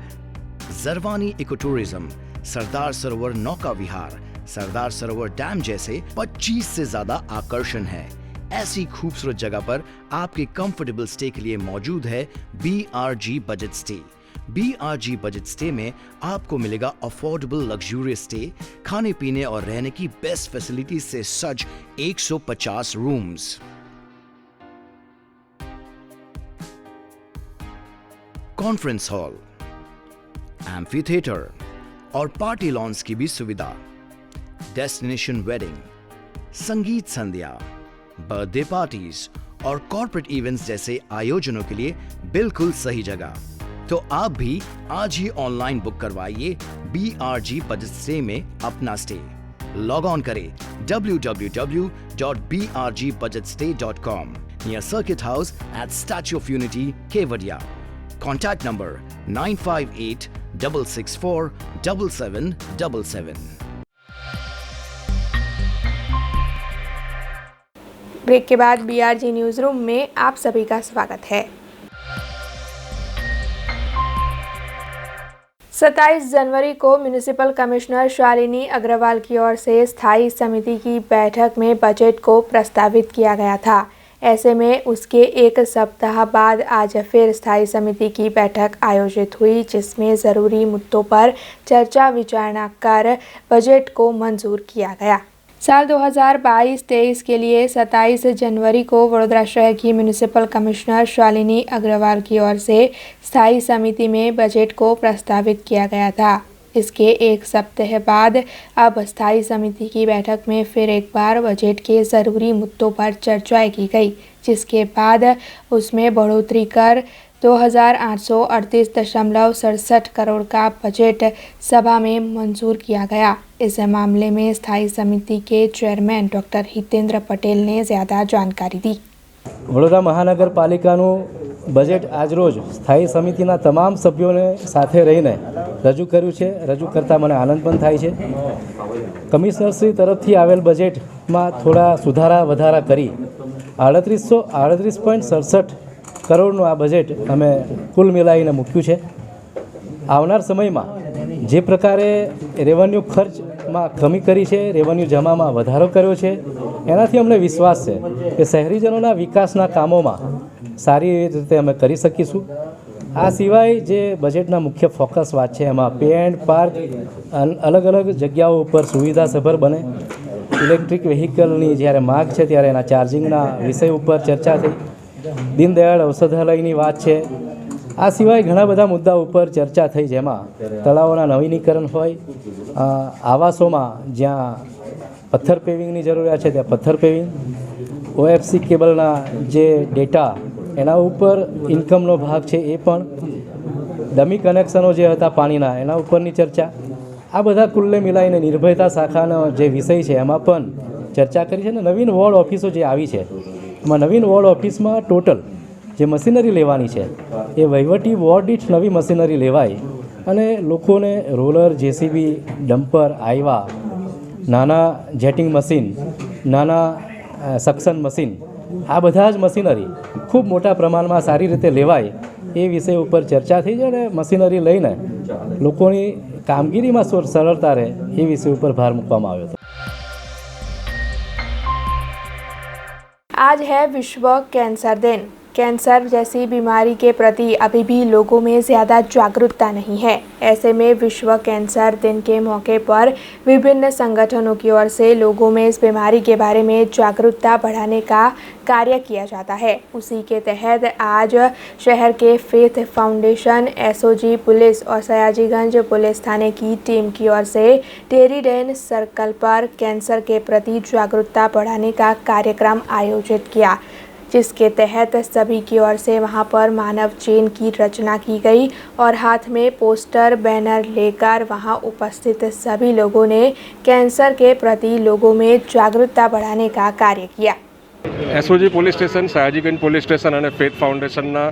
Jarwani eco tourism, Sardar Sarovar नौका विहार, सरदार सरोवर डैम जैसे 25 से ज्यादा आकर्षण है. ऐसी खूबसूरत जगह पर आपके कंफर्टेबल स्टे के लिए मौजूद है BRG budget stay. BRG budget stay में आपको मिलेगा अफोर्डेबल लग्जूरियस स्टे, खाने पीने और रहने की बेस्ट फैसिलिटीज से सज्ज 150 rooms. Conference hall, amphi theatre और पार्टी लॉन्स की भी सुविधा. डेस्टिनेशन वेडिंग, संगीत संध्या, बर्थडे पार्टीज और कॉर्पोरेट इवेंट्स जैसे आयोजनों के लिए बिल्कुल सही जगह. तो आप भी आज ही ऑनलाइन बुक करवाइए BRG बजट स्टे में अपना स्टे. लॉग ऑन करें www.brgbudgetstay.com near circuit house at Statue of Unity Kevadia. Contact number 9586647777. Break के बाद BRG न्यूज रूम में आप सभी का स्वागत है. 27 जनवरी को म्युनिसिपल कमिश्नर शालिनी अग्रवाल की ओर से स्थायी समिति की बैठक में बजट को प्रस्तावित किया गया था. ऐसे में उसके एक सप्ताह बाद आज फिर स्थायी समिति की बैठक आयोजित हुई, जिसमें ज़रूरी मुद्दों पर चर्चा विचारणा कर बजट को मंजूर किया गया. साल 2022-23 के लिए 27 जनवरी को वडोदरा शहर की म्युनिसिपल कमिश्नर शालिनी अग्रवाल की ओर से स्थायी समिति में बजट को प्रस्तावित किया गया था. इसके एक सप्ताह बाद अब स्थायी समिति की बैठक में फिर एक बार बजट के ज़रूरी मुद्दों पर चर्चा की गई, जिसके बाद उसमें बढ़ोतरी कर 2838.67 करोड़ का बजट सभा में मंजूर किया गया. इस मामले में स्थायी समिति के चेयरमैन डॉक्टर हितेंद्र पटेल ने ज़्यादा जानकारी दी. વડોદરા મહાનગરપાલિકાનું બજેટ આજરોજ સ્થાયી સમિતિના તમામ સભ્યોને સાથે રહીને રજૂ કર્યું છે. રજૂ કરતાં મને આનંદ પણ થાય છે. કમિશનરશ્રી તરફથી આવેલ બજેટમાં થોડા સુધારા વધારા કરી 38.67 કરોડનું આ બજેટ અમે કુલ મિલાવીને મૂક્યું છે. આવનાર સમયમાં જે પ્રકારે રેવન્યુ ખર્ચમાં કમી કરી છે, રેવન્યુ જમામાં વધારો કર્યો છે, એનાથી અમને વિશ્વાસ છે કે શહેરીજનોના વિકાસના કામોમાં સારી રીતે અમે કરી શકીશું. આ સિવાય જે બજેટના મુખ્ય ફોકસ વાત છે એમાં પે એન્ડ પાર્ક અલગ અલગ જગ્યાઓ ઉપર સુવિધાસભર બને. ઇલેક્ટ્રિક વ્હીકલની જ્યારે માગ છે ત્યારે એના ચાર્જિંગના વિષય ઉપર ચર્ચા થઈ. દીનદયાળ ઔષધાલયની વાત છે. આ સિવાય ઘણા બધા મુદ્દા ઉપર ચર્ચા થઈ, જેમાં તળાવોના નવીનીકરણ હોય, આવાસોમાં જ્યાં પથ્થર પેવિંગની જરૂરિયાત છે ત્યાં પથ્થર પેવિંગ, OFC કેબલના જે ડેટા એના ઉપર ઇન્કમનો ભાગ છે એ પણ, ડમી કનેક્શનો જે હતા પાણીના એના ઉપરની ચર્ચા. આ બધા કુલ્લે મિલાઈને નિર્ભયતા શાખાનો જે વિષય છે એમાં પણ ચર્ચા કરી છે. અને નવીન વોર્ડ ઓફિસો જે આવી છે એમાં નવીન વોર્ડ ઓફિસમાં ટોટલ જે મશીનરી લેવાની છે એ વહીવટી વોર્ડ દીઠ નવી મશીનરી લેવાય અને લોકોને રોલર, જેસીબી, ડમ્પર, આઈવા, નાના જેટિંગ મશીન, નાના સક્શન મશીન, આ બધા જ મશીનરી ખૂબ મોટા પ્રમાણમાં સારી રીતે લેવાય એ વિષય ઉપર ચર્ચા થઈ છે અને મશીનરી લઈને લોકોની કામગીરીમાં સરળતા રહે એ વિષય ઉપર ભાર મૂકવામાં આવ્યો હતો. आज है विश्व कैंसर दिन। कैंसर जैसी बीमारी के प्रति अभी भी लोगों में ज़्यादा जागरूकता नहीं है। ऐसे में विश्व कैंसर दिन के मौके पर विभिन्न संगठनों की ओर से लोगों में इस बीमारी के बारे में जागरूकता बढ़ाने का कार्य किया जाता है। उसी के तहत आज शहर के फेथ फाउंडेशन, एसओजी पुलिस और सयाजीगंज पुलिस थाने की टीम की ओर से टेरीडेन सर्कल पर कैंसर के प्रति जागरूकता बढ़ाने का कार्यक्रम आयोजित किया, जिसके तहत सभी की ओर से वहां पर मानव चेन की रचना की गई और हाथ में पोस्टर, बैनर लेकर वहां उपस्थित सभी लोगों ने कैंसर के प्रति लोगों में जागरूकता बढ़ाने का कार्य किया. SOG police station, Sayajiganj police station અને ફેથ ફાઉન્ડેશનના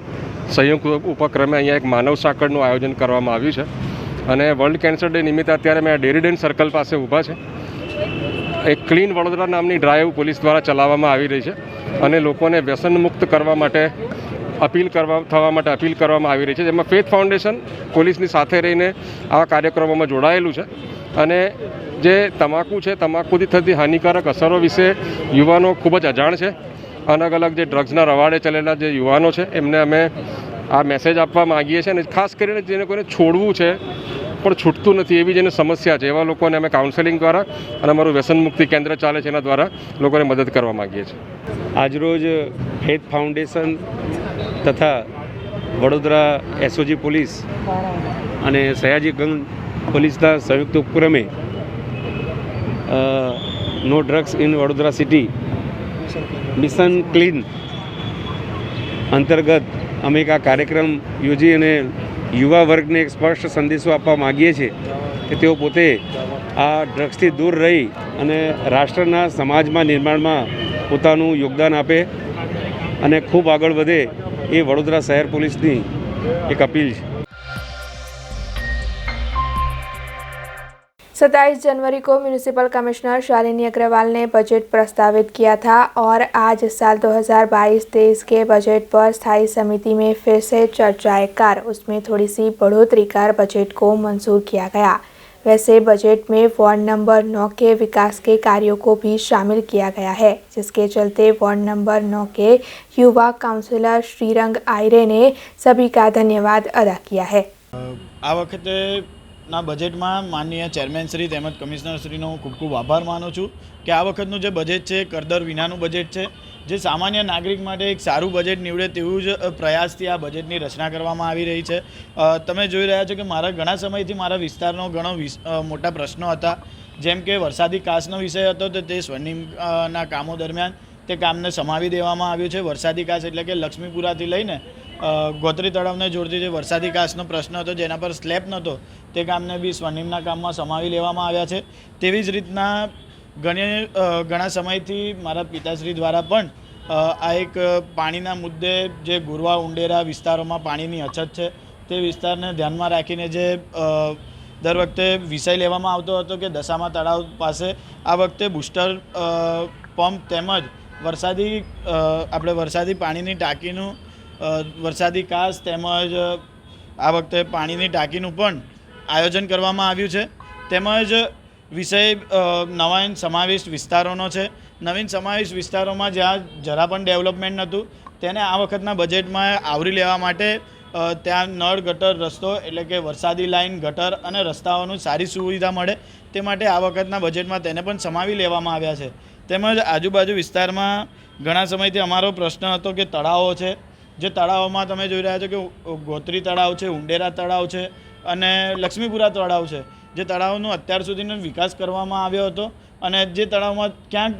સંયુક્ત ઉપક્રમે અહીંયા એક માનવ સાંકળનું આયોજન કરવામાં આવ્યું છે અને વર્લ્ડ કેન્સર ડે નિમિત્તે અત્યારે મેં ડેરીડેન સર્કલ પાસે ઊભા છે. એક ક્લીન વડોદરા નામની ડ્રાઈવ પોલીસ દ્વારા ચલાવવામાં આવી રહી છે અને લોકોને વ્યસનમુક્ત કરવા માટે અપીલ કરવામાં આવી રહી છે, જેમાં ફેથ ફાઉન્ડેશન પોલીસની સાથે રહીને આવા કાર્યક્રમોમાં જોડાયેલું છે અને જે તમાકુ છે, તમાકુથી થતી હાનિકારક અસરો વિશે યુવાનો ખૂબ જ અજાણ છે. અલગ અલગ જે ડ્રગ્સના રવાડે ચલેલા જે યુવાનો છે એમને અમે આ મેસેજ આપવા માગીએ છીએ અને ખાસ કરીને જેને કોઈને છોડવું છે પણ છૂટતું નથી એવી જેને સમસ્યા છે એવા લોકોને અમે કાઉન્સેલિંગ દ્વારા અને અમારું વ્યસન મુક્તિ કેન્દ્ર ચાલે છે એના દ્વારા લોકોને મદદ કરવા માગીએ છીએ. આજરોજ ફેથ ફાઉન્ડેશન તથા વડોદરા એસઓજી પોલીસ અને સયાજીગંજ પોલીસના સંયુક્ત ઉપક્રમે no drugs in Vadodara city mission clean અંતર્ગત અમે એક આ કાર્યક્રમ યોજી અને યુવા વર્ગને એક સ્પષ્ટ સંદેશો આપવા માગીએ છીએ કે તેઓ પોતે આ ડ્રગ્સથી દૂર રહી અને રાષ્ટ્રના સમાજમાં નિર્માણમાં પોતાનું યોગદાન આપે અને ખૂબ આગળ વધે એ વડોદરા શહેર પોલીસની એક અપીલ છે. 27 जनवरी को म्यूनिसिपल कमिश्नर शालिनी अग्रवाल ने बजट प्रस्तावित किया था और आज साल 2022-23 के बजट पर स्थायी समिति में फिर से चर्चाएं कर उसमें थोड़ी सी बढ़ोतरी कर बजट को मंजूर किया गया. वैसे बजट में वार्ड नंबर 9 के विकास के कार्यों को भी शामिल किया गया है, जिसके चलते वार्ड नंबर 9 के युवा काउंसिलर श्रीरंग आयरे ने सभी का धन्यवाद अदा किया है. આ વખતે ના બજેટમાં માનનીય ચેરમેનશ્રી તેમજ કમિશનરશ્રીનો હું ખૂબ ખૂબ આભાર માનું છું કે આ વખતનું જે બજેટ છે કરદર વિનાનું બજેટ છે, જે સામાન્ય નાગરિક માટે એક સારું બજેટ નીવડે તેવું જ પ્રયાસથી આ બજેટની રચના કરવામાં આવી રહી છે. તમે જોઈ રહ્યા છો કે મારા ઘણા સમયથી મારા વિસ્તારનો ઘણો મોટા પ્રશ્નો હતા, જેમ કે વરસાદી કાચનો વિષય હતો તો તે સ્વનિમના કામો દરમિયાન તે કામને સમાવી દેવામાં આવ્યું છે. વરસાદી કાચ એટલે કે લક્ષ્મીપુરાથી લઈને ગોત્રી તળાવને જોડતી જે વરસાદી કાચનો પ્રશ્ન હતો જેના પર સ્લેબ નહોતો તે કામને બી સ્વનિમના કામમાં સમાવી લેવામાં આવ્યા છે. તેવી જ રીતના ઘણા સમયથી મારા પિતાશ્રી દ્વારા પણ આ એક પાણીના મુદ્દે જે ગુરવા ઉંડેરા વિસ્તારોમાં પાણીની અછત છે તે વિસ્તારને ધ્યાનમાં રાખીને જે દર વખતે વિષય લેવામાં આવતો હતો કે દશામા તળાવ પાસે આ વખતે બુસ્ટર પંપ તેમજ વરસાદી પાણીની ટાંકીનું વરસાદી કાચ તેમજ આ વખતે પાણીની ટાંકીનું પણ આયોજન કરવામાં આવ્યું છે. તેમજ વિષય નવીન સમાવિષ્ટ વિસ્તારોનો છે. નવીન સમાવિષ્ટ વિસ્તારોમાં જ્યાં જરા પણ ડેવલપમેન્ટ નહોતું તેને આ વખતના બજેટમાં આવરી લેવા માટે ત્યાં નળ ગટર રસ્તો એટલે કે વરસાદી લાઇન ગટર અને રસ્તાઓનું સારી સુવિધા મળે તે માટે આ વખતના બજેટમાં તેને પણ સમાવી લેવામાં આવ્યા છે. તેમજ આજુબાજુ વિસ્તારમાં ઘણા સમયથી અમારો પ્રશ્ન હતો કે તળાવો છે, જે તળાવોમાં તમે જોઈ રહ્યા છો કે ગોત્રી તળાવ છે, ઉંડેરા તળાવ છે અને લક્ષ્મીપુરા તળાવ છે, જે તળાવનો અત્યાર સુધીનો વિકાસ કરવામાં આવ્યો હતો અને જે તળાવમાં ક્યાંક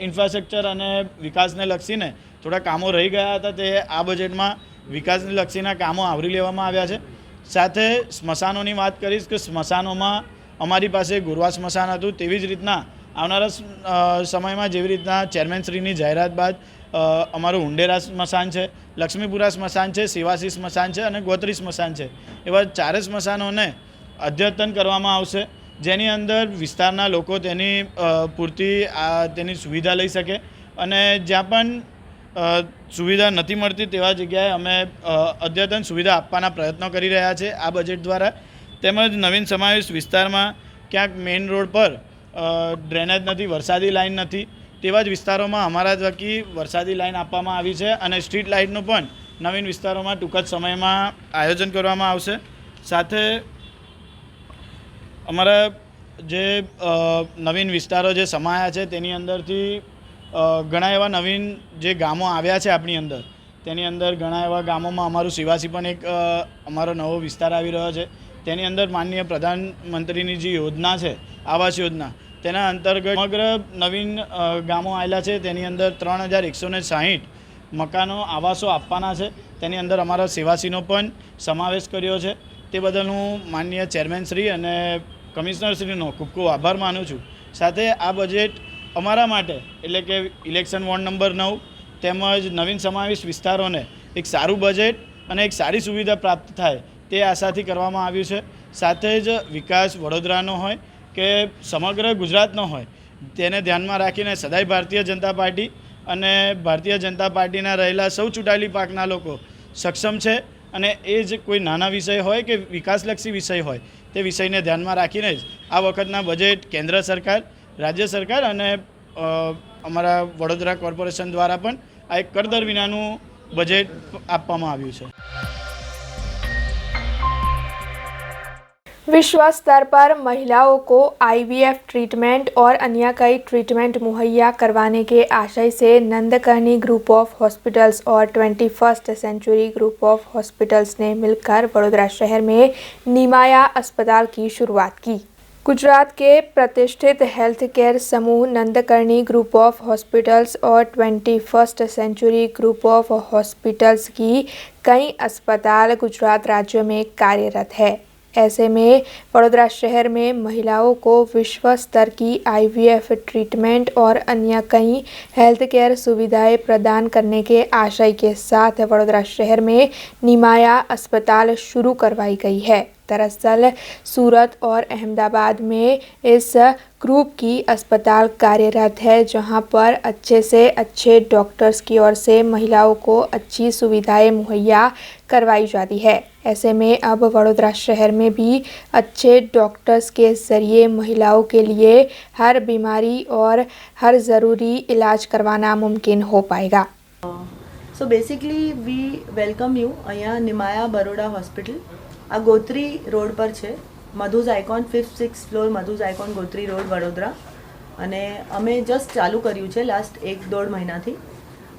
ઇન્ફ્રાસ્ટ્રક્ચર અને વિકાસને લક્ષીને થોડા કામો રહી ગયા હતા તે આ બજેટમાં વિકાસને લક્ષીના કામો આવરી લેવામાં આવ્યા છે. સાથે સ્મશાનોની વાત કરીશ કે સ્મશાનોમાં અમારી પાસે ગુરવા સ્મશાન હતું, તેવી જ રીતના આવનારા સમયમાં જેવી રીતના ચેરમેનશ્રીની જાહેરાત બાદ અમારું ઉંડેરા સ્મશાન છે, લક્ષ્મીપુરા સ્મશાન છે, સેવાસી સ્મશાન છે અને ગોત્રી સ્મશાન છે. એવા 4 સ્મશાનોને અદ્યતન કરવામાં આવશે, જેની અંદર વિસ્તારના લોકો તેની પૂરતી તેની સુવિધા લઈ શકે. અને જ્યાં પણ સુવિધા નથી મળતી તેવા જગ્યાએ અમે અદ્યતન સુવિધા આપવાના પ્રયત્નો કરી રહ્યા છે આ બજેટ દ્વારા. તેમજ નવીન સમાવેશ વિસ્તારમાં ક્યાંક મેઇન રોડ પર ડ્રેનેજ નથી, વરસાદી લાઇન નથી, તેવા જ વિસ્તારોમાં અમારા થકી વરસાદી લાઇન આપવામાં આવી છે અને સ્ટ્રીટ લાઇટનું પણ નવીન વિસ્તારોમાં ટૂંક જ સમયમાં આયોજન કરવામાં આવશે. સાથે અમારા જે નવીન વિસ્તારો જે સમાયા છે તેની અંદરથી ઘણા એવા નવીન જે ગામો આવ્યા છે આપણી અંદર, તેની અંદર ઘણા એવા ગામોમાં અમારું સેવાસી પણ એક અમારો નવો વિસ્તાર આવી રહ્યો છે. તેની અંદર માનનીય પ્રધાનમંત્રીની જે યોજના છે આવાસ યોજના, તેના અંતર્ગત સમગ્ર નવીન ગામો આવેલા છે. તેની અંદર 3160 મકાનો આવાસો આપવાના છે. તેની અંદર અમારા સેવાસીનો પણ સમાવેશ કર્યો છે. તે બદલ હું માનનીય ચેરમેનશ્રી અને કમિશનરશ્રીનો ખૂબ ખૂબ આભાર માનું છું. સાથે આ બજેટ અમારા માટે એટલે કે ઇલેક્શન વોર્ડ નંબર 9 તેમજ નવીન સમાવેશ વિસ્તારોને એક સારું બજેટ અને એક સારી સુવિધા પ્રાપ્ત થાય તે આશાથી કરવામાં આવ્યું છે. સાથે જ વિકાસ વડોદરાનો હોય કે સમગ્ર ગુજરાતનો હોય તેને ધ્યાનમાં રાખીને સદાય ભારતીય જનતા પાર્ટી અને ભારતીય જનતા પાર્ટીના રહેલા સૌ ચૂંટાયેલી પાકના લોકો સક્ષમ છે. અને એ જ કોઈ નાના વિષય હોય કે વિકાસલક્ષી વિષય હોય તે વિષયને ધ્યાનમાં રાખીને જ આ વખતના બજેટ કેન્દ્ર સરકાર, રાજ્ય સરકાર અને અમારા વડોદરા કોર્પોરેશન દ્વારા પણ આ એક કરદર વિનાનું બજેટ આપવામાં આવ્યું છે. विश्व स्तर पर महिलाओं को IVF ट्रीटमेंट और अन्य कई ट्रीटमेंट मुहैया करवाने के आशय से नंदकर्णी ग्रुप ऑफ हॉस्पिटल्स और 21st century group of hospitals ने मिलकर वडोदरा शहर में निमाया अस्पताल की शुरुआत की. गुजरात के प्रतिष्ठित हेल्थ केयर समूह नंदकर्णी ग्रुप ऑफ हॉस्पिटल्स और 21st century group of hospitals की कई अस्पताल गुजरात राज्य में कार्यरत है. ऐसे में वडोदरा शहर में महिलाओं को विश्व स्तर की IVF ट्रीटमेंट और अन्य कई हेल्थ केयर सुविधाएं प्रदान करने के आशय के साथ वडोदरा शहर में निमाया अस्पताल शुरू करवाई गई है. दरअसल सूरत और अहमदाबाद में इस ग्रुप की अस्पताल कार्यरत है, जहां पर अच्छे से अच्छे डॉक्टर्स की ओर से महिलाओं को अच्छी सुविधाएं मुहैया करवाई जाती है. ऐसे में अब वडोदरा शहर में भी अच्छे डॉक्टर्स के ज़रिए महिलाओं के लिए हर बीमारी और हर ज़रूरी इलाज करवाना मुमकिन हो पाएगा. So basically we welcome you અહીંયા નિમાયા બરોડા હોસ્પિટલ. આ ગોત્રી રોડ પર છે, Madhu's icon 5th 6th floor Madhu's icon Gotri road Vadodara. અને અમે જસ્ટ ચાલુ કર્યું છે લાસ્ટ 1-1.5 મહિનાથી.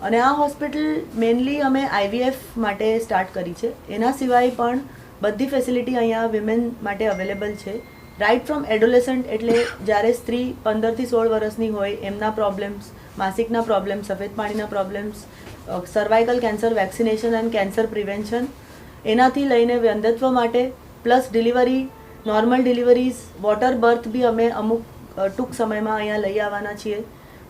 અને આ હોસ્પિટલ મેઇનલી અમે IVF માટે સ્ટાર્ટ કરી છે. એના સિવાય પણ બધી ફેસિલિટી અહીંયા વિમેન માટે અવેલેબલ છે. રાઇટ ફ્રોમ એડોલેસન્ટ એટલે જ્યારે સ્ત્રી 15થી 16 વર્ષની હોય એમના પ્રોબ્લેમ્સ, માસિકના પ્રોબ્લેમ્સ, સફેદ પાણીના problems, cervical cancer vaccination and cancer prevention, એનાથી લઈને વંધ્યત્વ માટે plus delivery, normal deliveries, water birth બી અમે અમુક ટૂંક સમયમાં અહીંયા લઈ આવવાના છીએ.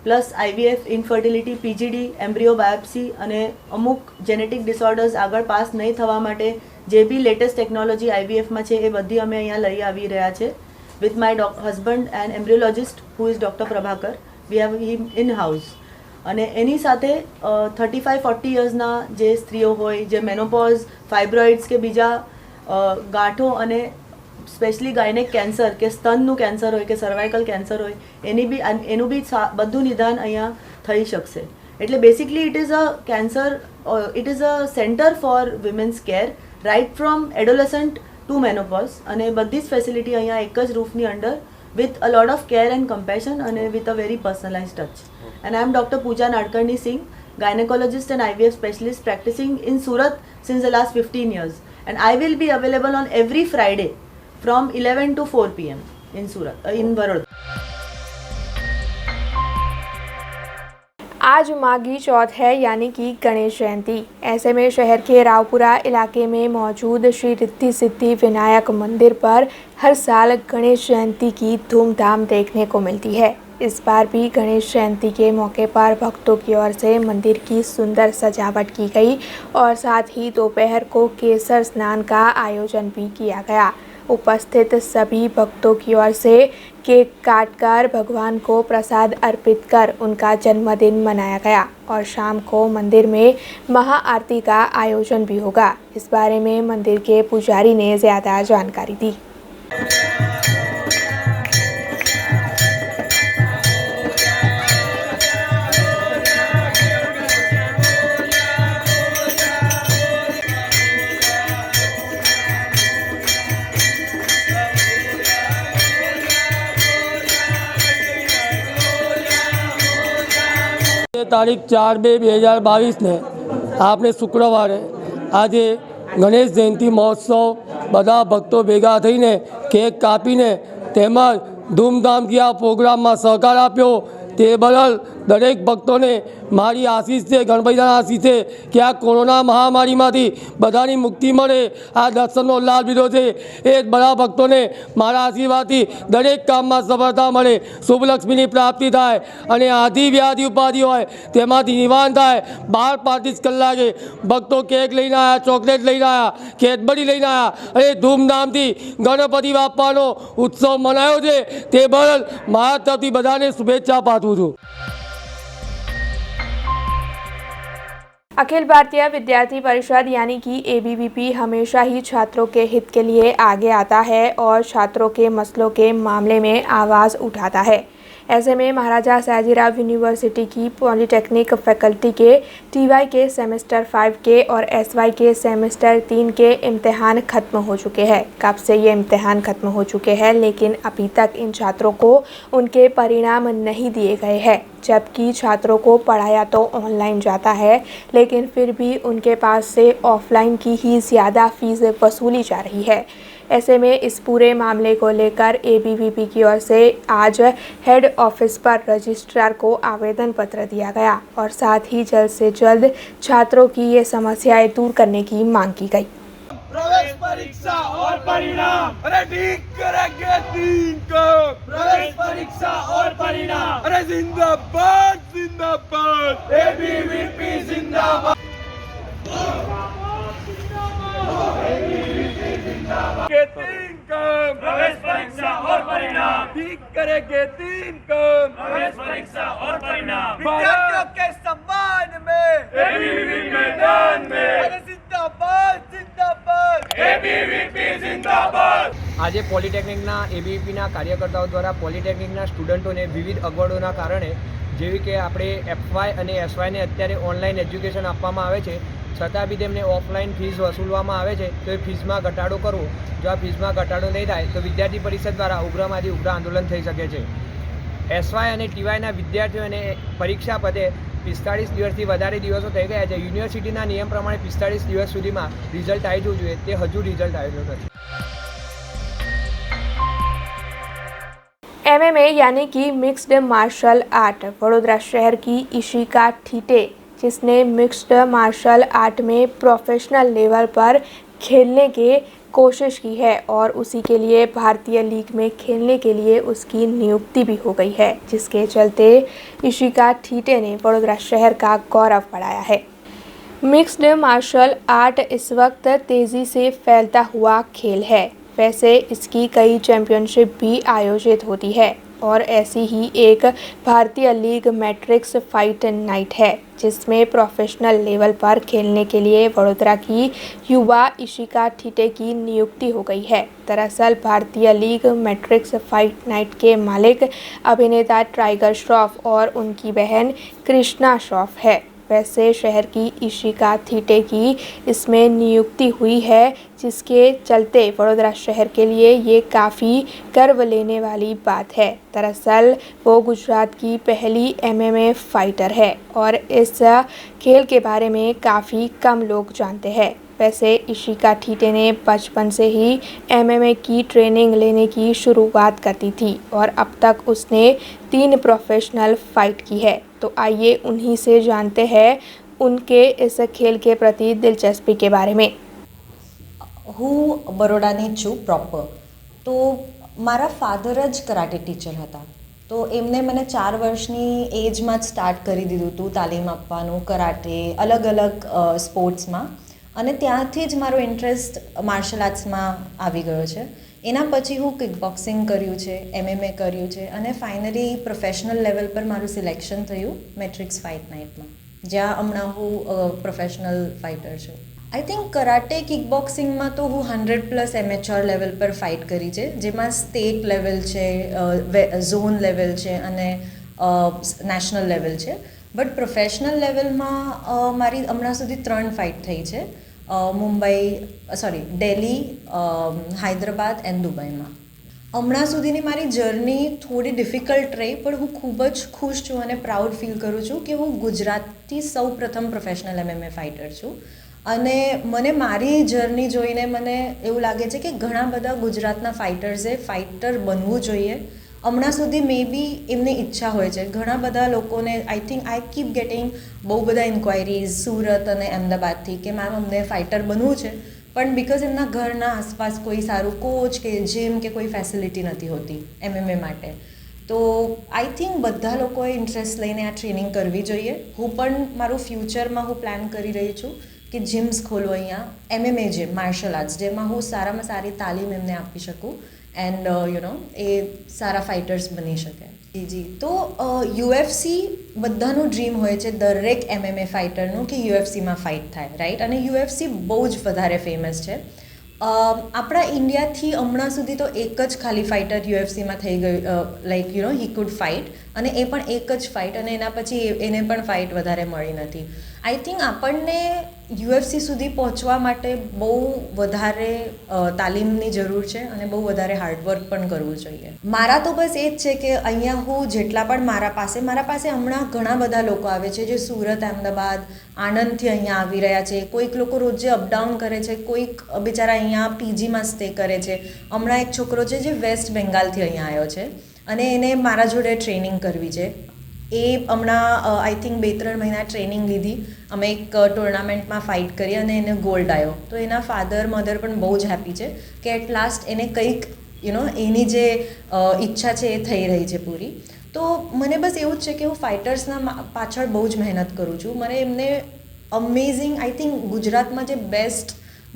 Plus IVF, infertility, PGD, embryo biopsy અને અમુક જેનેટિક ડિસઓર્ડર્સ આગળ પાસ નહીં થવા માટે જે બી લેટેસ્ટ ટેકનોલોજી IVFમાં છે એ બધી અમે અહીંયા લઈ આવી રહ્યા છે. With my husband and embryologist who is doctor Prabhakar, we have him in house. અને એની સાથે 35-40 યર્સના જે સ્ત્રીઓ હોય જે મેનોપોઝ, ફાઇબ્રોઇડ્સ કે બીજા ગાંઠો અને સ્પેશિયલી ગાયનેક કેન્સર કે સ્તનનું કેન્સર હોય કે સર્વાઇકલ કેન્સર હોય એનું બી બધું નિદાન અહીંયા થઈ શકશે. એટલે basically it is a cancer, it is a centre for women's care right from adolescent to menopause. અને બધી જ ફેસિલિટી અહીંયા એક જ રૂફની under with a lot of care and compassion and with a very personalized touch. And I am Dr. Pooja Nadkarni Singh, gynecologist and IVF specialist practicing in Surat since the last 15 years. And I will be available on every Friday from 11 to 4 p.m. in Surat, in Baroda. आज माघी चौथ है यानी कि गणेश जयंती. ऐसे में शहर के रावपुरा इलाके में मौजूद श्री रिद्धि सिद्धि विनायक मंदिर पर हर साल गणेश जयंती की धूमधाम देखने को मिलती है. इस बार भी गणेश जयंती के मौके पर भक्तों की ओर से मंदिर की सुंदर सजावट की गई और साथ ही दोपहर को केसर स्नान का आयोजन भी किया गया। उपस्थित सभी भक्तों की ओर से केक काटकर भगवान को प्रसाद अर्पित कर उनका जन्मदिन मनाया गया और शाम को मंदिर में महाआरती का आयोजन भी होगा। इस बारे में मंदिर के पुजारी ने ज़्यादा जानकारी दी। તારીખ 4/2/2022 આપણે શુક્રવારે આજે ગણેશ જયંતિ મહોત્સવ બધા ભક્તો ભેગા થઈને કેક કાપીને તેમજ ધૂમધામથી આ પ્રોગ્રામમાં સહકાર આપ્યો તે બદલ દરેક ભક્તોને મારી આશીષ છે, ગણપતિના આશીષ છે કે આ કોરોના મહામારીમાંથી બધાની મુક્તિ મળે, આ દર્શનનો લાભ લીધો છે એ બધા ભક્તોને મારા આશીર્વાદથી દરેક કામમાં સફળતા મળે, શુભલક્ષ્મીની પ્રાપ્તિ થાય અને આદિ વ્યાધિ ઉપાધિ હોય તેમાંથી નિવારણ થાય। 12-35 કલાકે ભક્તો કેક લઈને આવ્યા, ચોકલેટ લઈને આવ્યા, કેડબરી લઈને આવ્યા અને ધૂમધામથી ગણપતિ બાપાનો ઉત્સવ મનાયો છે તે બદલ મારા તરફથી બધાને શુભેચ્છા પાઠવું છું। अखिल भारतीय विद्यार्थी परिषद यानी कि ABVP हमेशा ही छात्रों के हित के लिए आगे आता है और छात्रों के मसलों के मामले में आवाज़ उठाता है। ऐसे में महाराजा सयाजीराव यूनिवर्सिटी की पॉलिटेक्निक फैकल्टी के TY के सेमेस्टर 5 के और SY के सेमेस्टर 3 के इम्तिहान खत्म हो चुके हैं। कब से ये इम्तिहान खत्म हो चुके हैं, लेकिन अभी तक इन छात्रों को उनके परिणाम नहीं दिए गए हैं। जबकि छात्रों को पढ़ाया तो ऑनलाइन जाता है, लेकिन फिर भी उनके पास से ऑफलाइन की ही ज़्यादा फीस वसूली जा रही है। ऐसे में इस पूरे मामले को लेकर ABVP की ओर से आज हेड ऑफिस पर रजिस्ट्रार को आवेदन पत्र दिया गया और साथ ही जल्द से जल्द छात्रों की ये समस्याएं दूर करने की मांग की गई। प्रवेश परीक्षा और परिणाम, अरे ठीक करेंगे 3 को। प्रवेश परीक्षा और परिणाम, अरे जिंदाबाद जिंदाबाद, ABVP जिंदाबाद। के 3 को प्रवेश परीक्षा और परिणाम, ठीक करेंगे 3 को प्रवेश परीक्षा और परिणाम। विद्यार्थियों के सम्मान में ABVP मैदान में, अरे जिंदाबाद जिंदाबाद, ABVP जिंदाबाद। આજે પોલિટેકનિકના ABVPના કાર્યકર્તાઓ દ્વારા પોલિટેકનિકના સ્ટુડન્ટોને વિવિધ અગવડોના કારણે જેવી કે આપણે FY અને SYને અત્યારે ઓનલાઈન એજ્યુકેશન આપવામાં આવે છે, છતાં બી તેમને ઓફલાઈન ફીસ વસૂલવામાં આવે છે, તો એ ફીસમાં ઘટાડો કરવો। જો આ ફીસમાં ઘટાડો નહીં થાય તો વિદ્યાર્થી પરિષદ દ્વારા ઉગ્રમાંથી ઉગ્ર આંદોલન થઈ શકે છે। SY અને TYના વિદ્યાર્થીઓને પરીક્ષા પતે 45 દિવસથી વધારે દિવસો થઈ ગયા છે। યુનિવર્સિટીના નિયમ પ્રમાણે 45 દિવસ સુધીમાં રિઝલ્ટ આવી જવું જોઈએ, તે હજુ રિઝલ્ટ આવેલું નથી। MMA यानी कि मिक्स्ड मार्शल आर्ट वडोदरा शहर की इशिका ठीटे, जिसने मिक्स्ड मार्शल आर्ट में प्रोफेशनल लेवल पर खेलने की कोशिश की है और उसी के लिए भारतीय लीग में खेलने के लिए उसकी नियुक्ति भी हो गई है, जिसके चलते इशिका ठीटे ने वडोदरा शहर का गौरव बढ़ाया है। मिक्स्ड मार्शल आर्ट इस वक्त तेज़ी से फैलता हुआ खेल है। वैसे इसकी कई चैंपियनशिप भी आयोजित होती है और ऐसी ही एक भारतीय लीग मैट्रिक्स फाइट नाइट है, जिसमें प्रोफेशनल लेवल पर खेलने के लिए वडोदरा की युवा इशिका ठीटे की नियुक्ति हो गई है। दरअसल भारतीय लीग मैट्रिक्स फाइट नाइट के मालिक अभिनेता टाइगर श्रॉफ और उनकी बहन कृष्णा श्रॉफ है। वैसे शहर की इशिका ठीटे की इसमें नियुक्ति हुई है, जिसके चलते वडोदरा शहर के लिए ये काफ़ी गर्व लेने वाली बात है। दरअसल वो गुजरात की पहली MMA फाइटर है और इस खेल के बारे में काफ़ी कम लोग जानते हैं। वैसे इशिका ठीटे ने बचपन से ही MMA की ट्रेनिंग लेने की शुरुआत करती थी और अब तक उसने 3 प्रोफेशनल फाइट की है। तो आइए उन्हीं से जानते हैं उनके इस खेल के प्रति दिलचस्पी के बारे में। હું બરોડાની છું પ્રોપર, તો મારા ફાધર જ કરાટે ટીચર હતા તો એમને મને 4 વર્ષની એજમાં જ સ્ટાર્ટ કરી દીધું હતું તાલીમ આપવાનું, કરાટે, અલગ અલગ સ્પોર્ટ્સમાં, અને ત્યાંથી જ મારો ઇન્ટરેસ્ટ માર્શલ આર્ટ્સમાં આવી ગયો છે. એના પછી હું કિક બોક્સિંગ કર્યું છે, MMA કર્યું છે, અને ફાઇનલી પ્રોફેશનલ લેવલ પર મારું સિલેક્શન થયું મેટ્રિક્સ ફાઇટ નાઇટમાં, જ્યાં હમણાં હું પ્રોફેશનલ ફાઇટર છું. આઈ થિંક કરાટે કિક બોક્સિંગમાં તો હું 100+ એમેચ્યોર લેવલ પર ફાઇટ કરી છે, જેમાં સ્ટેટ લેવલ છે, ઝોન લેવલ છે અને નેશનલ લેવલ છે. બટ પ્રોફેશનલ લેવલમાં મારી હમણાં સુધી 3 ફાઇટ થઈ છે, દિલ્હી, હૈદરાબાદ એન્ડ દુબઈમાં. હમણાં સુધીની મારી જર્ની થોડી ડિફિકલ્ટ રહી, પણ હું ખૂબ જ ખુશ છું અને પ્રાઉડ ફીલ કરું છું કે હું ગુજરાતથી સૌ પ્રથમ પ્રોફેશનલ MMA ફાઇટર છું. અને મને મારી જર્ની જોઈને મને એવું લાગે છે કે ઘણા બધા ગુજરાતના ફાઇટર્સે ફાઇટર બનવું જોઈએ. હમણાં સુધી મે બી એમની ઈચ્છા હોય છે. ઘણા બધા લોકોને આઈ કીપ ગેટિંગ બહુ બધા ઇન્ક્વાયરીઝ સુરત અને અમદાવાદથી કે મેમ અમને ફાઇટર બનવું છે, પણ બિકોઝ એમના ઘરના આસપાસ કોઈ સારું કોચ કે જીમ કે કોઈ ફેસિલિટી નથી હોતી MMA માટે. તો આઈ થિંક બધા લોકોએ ઇન્ટરેસ્ટ લઈને આ ટ્રેનિંગ કરવી જોઈએ. હું પણ મારું ફ્યુચરમાં હું પ્લાન કરી રહી છું કે જીમ્સ ખોલવું અહીંયા, MMA જીમ, માર્શલ આર્ટ્સ, જેમાં હું સારામાં સારી તાલીમ એમને આપી શકું એન્ડ એ સારા ફાઇટર્સ બની શકે. જી તો UFC બધાનું ડ્રીમ હોય છે, દરેક MMA ફાઇટરનું, કે UFCમાં ફાઇટ થાય, રાઈટ? અને UFC બહુ જ વધારે ફેમસ છે. આપણા ઇન્ડિયાથી હમણાં સુધી તો એક જ ખાલી ફાઇટર UFCમાં થઈ ગયું, લાઈક હી કુડ ફાઇટ, અને એ પણ એક જ ફાઇટ, અને એના પછી એને પણ ફાઇટ વધારે મળી નથી. આઈ થિંક આપણને UFC સુધી પહોંચવા માટે બહુ વધારે તાલીમની જરૂર છે અને બહુ વધારે હાર્ડવર્ક પણ કરવું જોઈએ. મારા તો બસ એ જ છે કે અહીંયા હું જેટલા પણ મારા પાસે હમણાં ઘણા બધા લોકો આવે છે જે સુરત, અમદાવાદ, આણંદથી અહીંયા આવી રહ્યા છે. કોઈક લોકો રોજે અપડાઉન કરે છે, કોઈક બિચારા અહીંયા PGમાં સ્ટે કરે છે. હમણાં એક છોકરો છે જે વેસ્ટ બેંગાલથી અહીંયા આવ્યો છે અને એને મારા જોડે ટ્રેનિંગ કરવી છે. એ હમણાં આઈ થિંક 2-3 મહિના ટ્રેનિંગ લીધી. અમે એક ટુર્નામેન્ટમાં ફાઇટ કરી અને એને ગોલ્ડ આવ્યો. તો એના ફાધર મધર પણ બહુ જ હેપી છે કે એટ લાસ્ટ એને કંઈક એની જે ઈચ્છા છે એ થઈ રહી છે પૂરી. તો મને બસ એવું જ છે કે હું ફાઇટર્સના પાછળ બહુ જ મહેનત કરું છું. મને એમને અમેઝિંગ, આઈ થિંક ગુજરાતમાં જે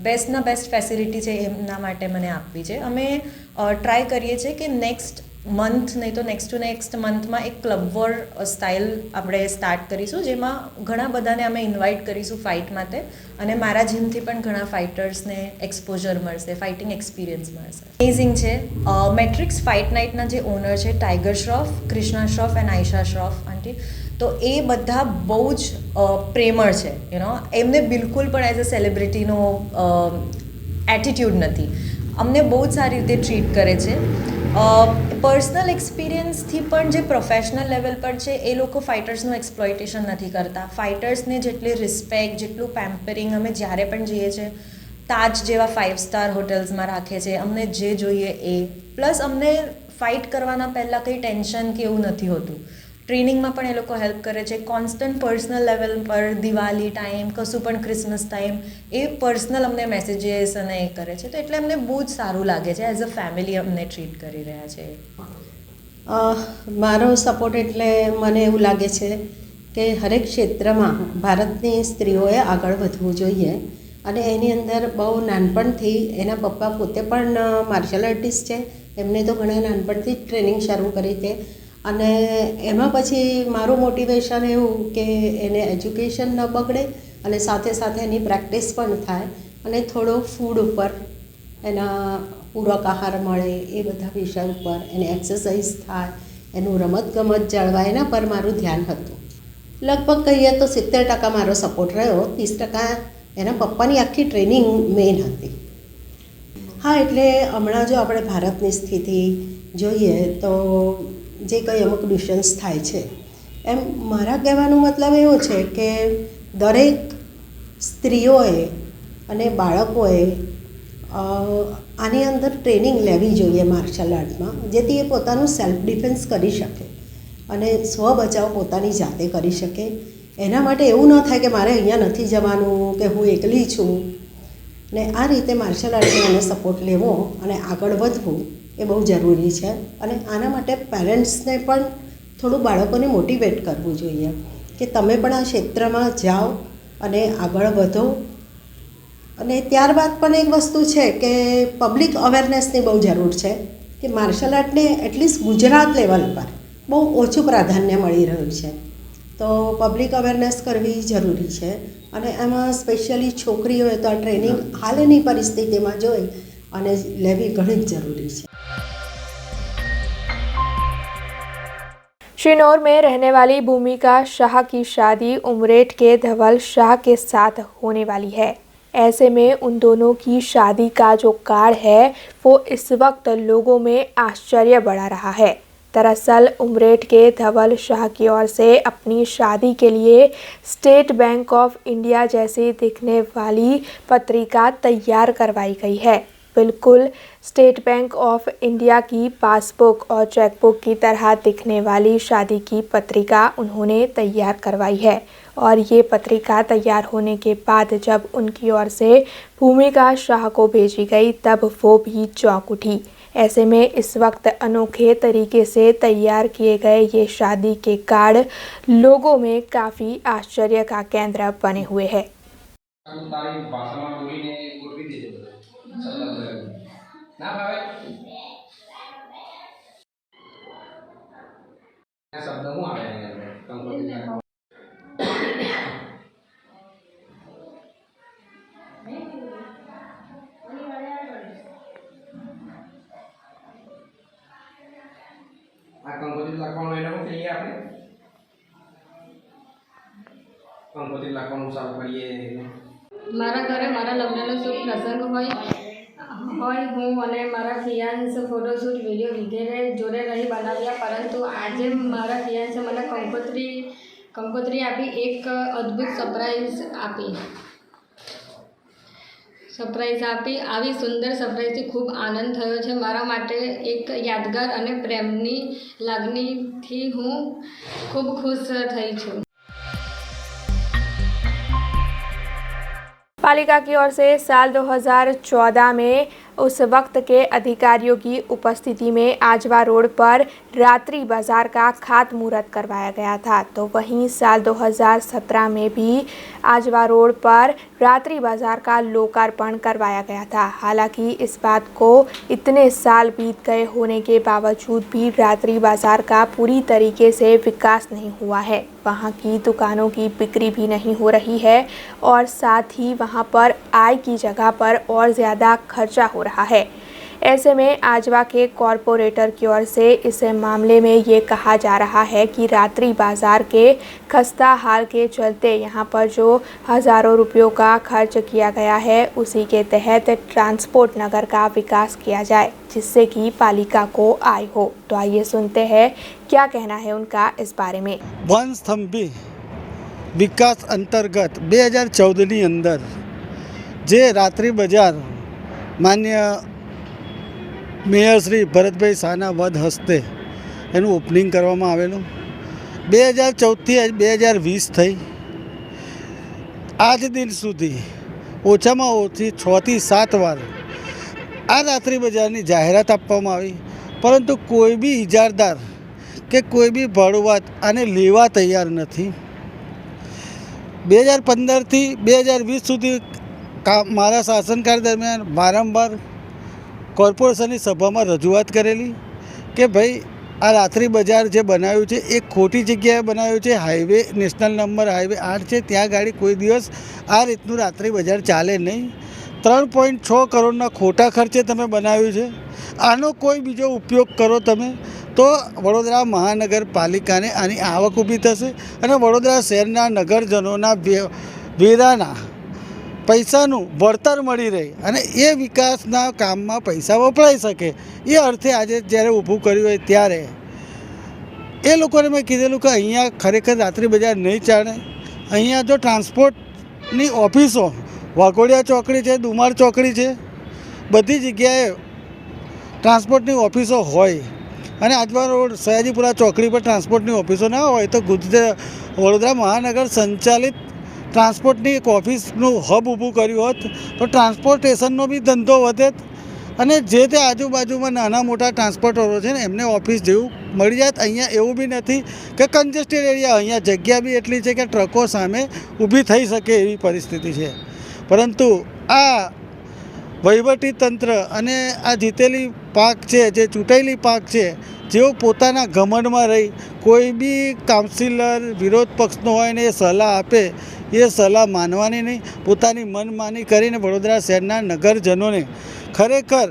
બેસ્ટના બેસ્ટ ફેસિલિટી છે એમના માટે મને આપવી છે. અમે ટ્રાય કરીએ છીએ કે નેક્સ્ટ મંથ નહીં તો નેક્સ્ટ ટુ નેક્સ્ટ મંથમાં એક ક્લબ વોર સ્ટાઇલ આપણે સ્ટાર્ટ કરીશું, જેમાં ઘણા બધાને અમે ઇન્વાઇટ કરીશું ફાઇટ માટે, અને મારા જીમથી પણ ઘણા ફાઇટર્સને એક્સપોઝર મળશે, ફાઇટિંગ એક્સપિરિયન્સ મળશે. અમેઝિંગ છે. મેટ્રિક્સ ફાઇટ નાઇટના જે ઓનર છે ટાઈગર શ્રોફ, કૃષ્ણા શ્રોફ એન્ડ આયશા શ્રોફ આંટી, તો એ બધા બહુ જ પ્રેમળ છે. એમને બિલકુલ પણ એઝ અ સેલિબ્રિટીનો એટીટ્યૂડ નથી. અમને બહુ જ સારી રીતે ટ્રીટ કરે છે. પર્સનલ એક્સપિરિયન્સથી પણ જે પ્રોફેશનલ લેવલ પર છે એ લોકો ફાઇટર્સનું એક્સપ્લોઇટેશન નથી કરતા. ફાઇટર્સને જેટલી રિસ્પેક્ટ, જેટલું પેમ્પરિંગ અમે જ્યારે પણ જઈએ છીએ, તાજ જેવા 5 સ્ટાર હોટલ્સમાં રાખે છે. અમને જે જોઈએ એ, પ્લસ અમને ફાઇટ કરવાના પહેલાં કંઈ ટેન્શન કે એવું નથી હોતું. ટ્રેનિંગમાં પણ એ લોકો હેલ્પ કરે છે. કોન્સ્ટન્ટ પર્સનલ લેવલ પર દિવાળી ટાઈમ, કશું પણ ક્રિસમસ ટાઈમ, એ પર્સનલ અમને મેસેજીસ અને એ કરે છે. તો એટલે અમને બહુ જ સારું લાગે છે. એઝ અ ફેમિલી અમને ટ્રીટ કરી રહ્યા છે. મારો સપોર્ટ એટલે મને એવું લાગે છે કે હરેક ક્ષેત્રમાં ભારતની સ્ત્રીઓએ આગળ વધવું જોઈએ, અને એની અંદર બહુ નાનપણથી એના પપ્પા પોતે પણ માર્શલ આર્ટિસ્ટ છે, એમને તો ઘણા નાનપણથી જ ટ્રેનિંગ શરૂ કરી છે. અને એમાં પછી મારું મોટિવેશન એવું કે એને એજ્યુકેશન ન બગડે અને સાથે સાથે એની પ્રેક્ટિસ પણ થાય, અને થોડો ફૂડ ઉપર એના પૂરક આહાર મળે એ બધા વિષય ઉપર એને એક્સરસાઇઝ થાય, એનું રમતગમત જળવાય, એના પર મારું ધ્યાન હતું. લગભગ કહીએ તો 70% મારો સપોર્ટ રહ્યો, 30% એના પપ્પાની આખી ટ્રેનિંગ મેઇન હતી. હા, એટલે હમણાં જો આપણે ભારતની સ્થિતિ જોઈએ તો જે કંઈ અમુક ડિસિઝન્સ થાય છે, એમ મારા કહેવાનો મતલબ એવો છે કે દરેક સ્ત્રીઓએ અને બાળકોએ આની અંદર ટ્રેનિંગ લેવી જોઈએ માર્શલ આર્ટમાં, જેથી એ પોતાનું સેલ્ફ ડિફેન્સ કરી શકે અને સ્વ બચાવ પોતાની જાતે કરી શકે. એના માટે એવું ન થાય કે મારે અહીંયા નથી જવાનું કે હું એકલી છું, ને આ રીતે માર્શલ આર્ટને એને સપોર્ટ લેવો અને આગળ વધવું એ બહુ જરૂરી છે. અને આના માટે પેરેન્ટ્સને પણ થોડું બાળકોને મોટિવેટ કરવું જોઈએ કે તમે પણ આ ક્ષેત્રમાં જાઓ અને આગળ વધો. અને ત્યારબાદ પણ એક વસ્તુ છે કે પબ્લિક અવેરનેસની બહુ જરૂર છે કે માર્શલ આર્ટને એટલીસ્ટ ગુજરાત લેવલ પર બહુ ઓછું પ્રાધાન્ય મળી રહ્યું છે. તો પબ્લિક અવેરનેસ કરવી જરૂરી છે. અને એમાં સ્પેશિયલી છોકરીઓએ તો આ ટ્રેનિંગ હાલની પરિસ્થિતિમાં જોઈ અને લેવી ઘણી જ જરૂરી છે. शिनौर में रहने वाली भूमिका शाह की शादी उमरेठ के धवल शाह के साथ होने वाली है. ऐसे में उन दोनों की शादी का जो कार्ड है वो इस वक्त लोगों में आश्चर्य बढ़ा रहा है. दरअसल उमरेठ के धवल शाह की ओर से अपनी शादी के लिए स्टेट बैंक ऑफ इंडिया जैसी दिखने वाली पत्रिका तैयार करवाई गई है. बिल्कुल स्टेट बैंक ऑफ इंडिया की पासबुक और चेकबुक की तरह दिखने वाली शादी की पत्रिका उन्होंने तैयार करवाई है. और ये पत्रिका तैयार होने के बाद जब उनकी ओर से भूमिका शाह को भेजी गई तब वो भी चौंक उठी. ऐसे में इस वक्त अनोखे तरीके से तैयार किए गए ये शादी के कार्ड लोगों में काफ़ी आश्चर्य का केंद्र बने हुए हैं. કંકોત્રી લખવાનું એને શું કહીએ આપણે? કંકોત્રી લખવાનું ચાલુ કરીએ. મારા ઘરે મારા લગ્નનો શુભ પ્રસંગ હોય હું અને મારા ફિયાન્સ ફોટોશૂટ વિડીયો વગેરે જોડે રહી બનાવ્યા, પરંતુ આજે મારા ફિયાન્સે મને કંકોત્રી આપી, એક અદ્ભુત સરપ્રાઈઝ આપી. આવી સુંદર સરપ્રાઈઝથી ખૂબ આનંદ થયો છે. મારા માટે એક યાદગાર અને પ્રેમની લાગણીથી હું ખૂબ ખુશ થઈ છું. पालिका की ओर से साल 2014 में उस वक्त के अधिकारियों की उपस्थिति में आजवा रोड पर रात्रि बाजार का खातमुहूर्त करवाया गया था. तो वहीं साल 2017 में भी आजवा रोड पर रात्रि बाजार का लोकार्पण करवाया गया था. हालांकि इस बात को इतने साल बीत गए होने के बावजूद भी रात्रि बाजार का पूरी तरीके से विकास नहीं हुआ है. वहां की दुकानों की बिक्री भी नहीं हो रही है और साथ ही वहां पर आय की जगह पर और ज़्यादा खर्चा हो रहा है. ऐसे में आजवा के कॉरपोरेटर की ओर से इस मामले में ये कहा जा रहा है कि रात्रि बाज़ार के खस्ता हाल के चलते यहाँ पर जो हज़ारों रुपयों का खर्च किया गया है उसी के तहत ट्रांसपोर्ट नगर का विकास किया जाए जिससे कि पालिका को आय हो. तो आइए सुनते हैं क्या कहना है उनका इस बारे में. વનસ્તંભી વિકાસ અંતર્ગત 2014ની અંદર જે રાત્રિ બજાર માન્ય મેયર શ્રી ભરતભાઈ શાહના વધ હસ્તે એનું ઓપનિંગ કરવામાં આવેલું. 2014થી 2020 થઈ આજ દિન સુધી ઓછામાં ઓછી 6 થી 7 વાર આ રાત્રિ બજારની જાહેરાત આપવામાં આવી, પરંતુ કોઈ બી ઇજારદાર કે કોઈ બી ભાડુઆત આને લેવા તૈયાર નથી. 2015 થી 2020 સુધી મારા શાસનકાળ દરમિયાન વારંવાર કોર્પોરેશનની સભામાં રજૂઆત કરેલી કે ભાઈ આ રાત્રિ બજાર જે બનાવ્યું છે એ ખોટી જગ્યાએ બનાવ્યું છે. હાઈવે નેશનલ નંબર હાઈવે 8 છે, ત્યાં ગાડી કોઈ દિવસ આ રીતનું રાત્રિ બજાર ચાલે નહીં. 3.6 કરોડના ખોટા ખર્ચે તમે બનાવ્યું છે. આનો કોઈ બીજો ઉપયોગ કરો તમે તો વડોદરા મહાનગરપાલિકાને આની આવક ઊભી થશે અને વડોદરા શહેરના નગરજનોના વેરાના પૈસાનું વળતર મળી રહે અને એ વિકાસના કામમાં પૈસા વપરાઈ શકે. એ અર્થે આજે જ્યારે ઊભું કર્યું હોય ત્યારે એ લોકોને મેં કીધેલું કે અહીંયા ખરેખર રાત્રિ બજાર નહીં ચાલે. અહીંયા જો ટ્રાન્સપોર્ટની ઓફિસો વાઘોડિયા ચોકડી છે, દુમાર ચોકડી છે, બધી જગ્યાએ ટ્રાન્સપોર્ટની ઓફિસો હોય અને આજવા રોડ સયાજીપુરા ચોકડી પર ટ્રાન્સપોર્ટની ઓફિસો ના હોય તો વડોદરા મહાનગર સંચાલિત ટ્રાન્સપોર્ટની એક ઓફિસનું હબ ઊભું કર્યું હોત તો ટ્રાન્સપોર્ટેશનનો બી ધંધો વધે અને જે તે આજુબાજુમાં નાના મોટા ટ્રાન્સપોર્ટરો છે ને એમને ઓફિસ જેવું મળી જાય. અહીંયા એવું બી નથી કે કન્જેસ્ટેડ એરિયા, અહીંયા જગ્યા બી એટલી છે કે ટ્રકો સામે ઊભી થઈ શકે એવી પરિસ્થિતિ છે. પરંતુ આ વહીવટી તંત્ર અને આ જીતેલી પાક છે, જે ચૂંટાયેલી પાક છે, જેઓ પોતાના ઘમંડમાં રહી કોઈ બી કાઉન્સિલર વિરોધ પક્ષનો હોય ને એ સલાહ આપે, એ સલાહ માનવાની નહીં. પોતાની મનમાની કરીને વડોદરા શહેરના નગરજનોને ખરેખર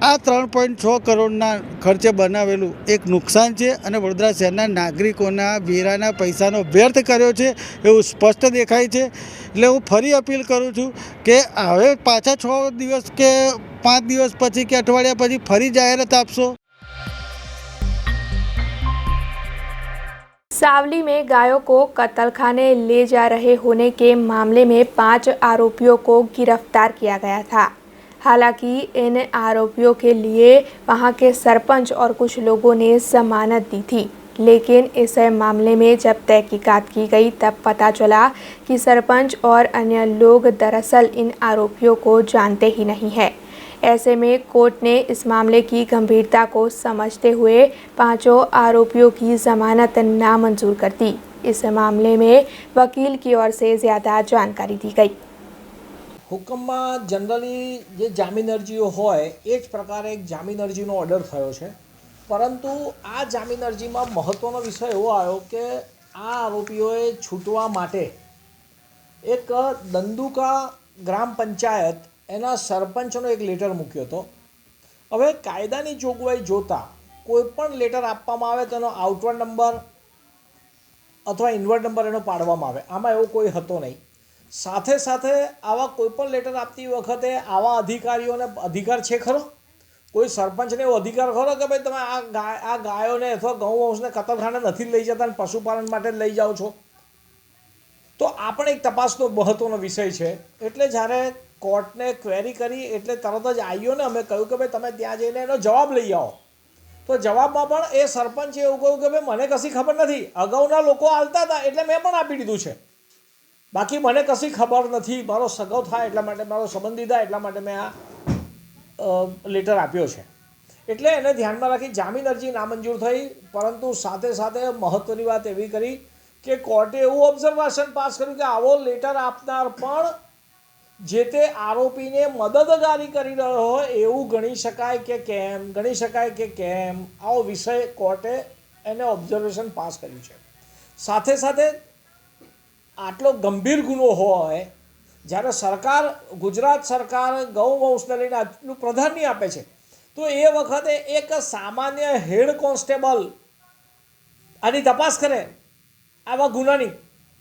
આ 3.6 કરોડના ખર્ચે બનાવેલું એક નુકસાન છે અને વડોદરા શહેરના નાગરિકોના વેરાના પૈસાનો વ્યર્થ કર્યો છે એવું સ્પષ્ટ દેખાય છે. એટલે હું ફરી અપીલ કરું છું કે હવે પાછા 6 દિવસ કે 5 દિવસ પછી કે અઠવાડિયા પછી ફરી જાહેરાત આપશો. सावली में गायों को कत्लखाने ले जा रहे होने के मामले में 5 आरोपियों को गिरफ्तार किया गया था. हालांकि इन आरोपियों के लिए वहां के सरपंच और कुछ लोगों ने जमानत दी थी, लेकिन इस मामले में जब तहकीकात की गई तब पता चला कि सरपंच और अन्य लोग दरअसल इन आरोपियों को जानते ही नहीं है. ऐसे में कोर्ट ने इस मामले की गंभीरता को समझते हुए 5 आरोपियों की जमानत नामंजूर कर दी. इस मामले में वकील की ओर से ज़्यादा जानकारी दी गई. હુકમમાં જનરલી જે જામીન અરજીઓ હોય એ જ પ્રકારે એક જામીન અરજીનો ઓર્ડર થયો છે, પરંતુ આ જામીન અરજીમાં મહત્ત્વનો વિષય એવો આવ્યો કે આ આરોપીઓએ છૂટવા માટે એક દંદુકા ગ્રામ પંચાયત એના સરપંચનો એક લેટર મૂક્યો હતો. હવે કાયદાની જોગવાઈ જોતાં કોઈપણ લેટર આપવામાં આવે તેનો આઉટવર્ડ નંબર અથવા ઇનવર્ડ નંબર એનો પાડવામાં આવે. આમાં એવો કોઈ હતો નહીં. સાથે સાથે આવા કોઈપણ લેટર આપતી વખતે આવા અધિકારીઓને અધિકાર છે ખરો? કોઈ સરપંચને એવો અધિકાર ખરો કે ભાઈ તમે આ ગાયોને અથવા ગૌવંશને કતલખાને નથી લઈ જતા અને પશુપાલન માટે લઈ જાઓ છો? તો આ પણ એક તપાસનો મહત્ત્વનો વિષય છે. એટલે જ્યારે કોર્ટને ક્વેરી કરી એટલે તરત જ આઈઓને અમે કહ્યું કે ભાઈ તમે ત્યાં જઈને એનો જવાબ લઈ આવો. તો જવાબમાં પણ એ સરપંચે એવું કહ્યું કે ભાઈ મને કશી ખબર નથી, અગાઉના લોકો આવતા હતા એટલે મેં પણ આપી દીધું છે, બાકી મને કશી ખબર નથી, મારો સગાઉ થાય એટલા માટે, મારો સંબંધી થાય એટલા માટે મેં આ લેટર આપ્યો છે. એટલે એને ધ્યાનમાં રાખી જામીન અરજી નામંજૂર થઈ. પરંતુ સાથે સાથે મહત્ત્વની વાત એવી કરી કે કોર્ટે એવું ઓબ્ઝર્વેશન પાસ કર્યું કે આવો લેટર આપનાર પણ જે તે આરોપીને મદદગારી કરી રહ્યો હોય એવું ગણી શકાય કે કેમ આવો વિષય કોર્ટે એને ઓબ્ઝર્વેશન પાસ કર્યું છે. સાથે સાથે આટલો ગંભીર ગુનો હોય જ્યારે સરકાર, ગુજરાત સરકાર ગૌવંશને લઈને આટલું પ્રાધાન્ય આપે છે, તો એ વખતે એક સામાન્ય હેડ કોન્સ્ટેબલ આની તપાસ કરે આવા ગુનાની.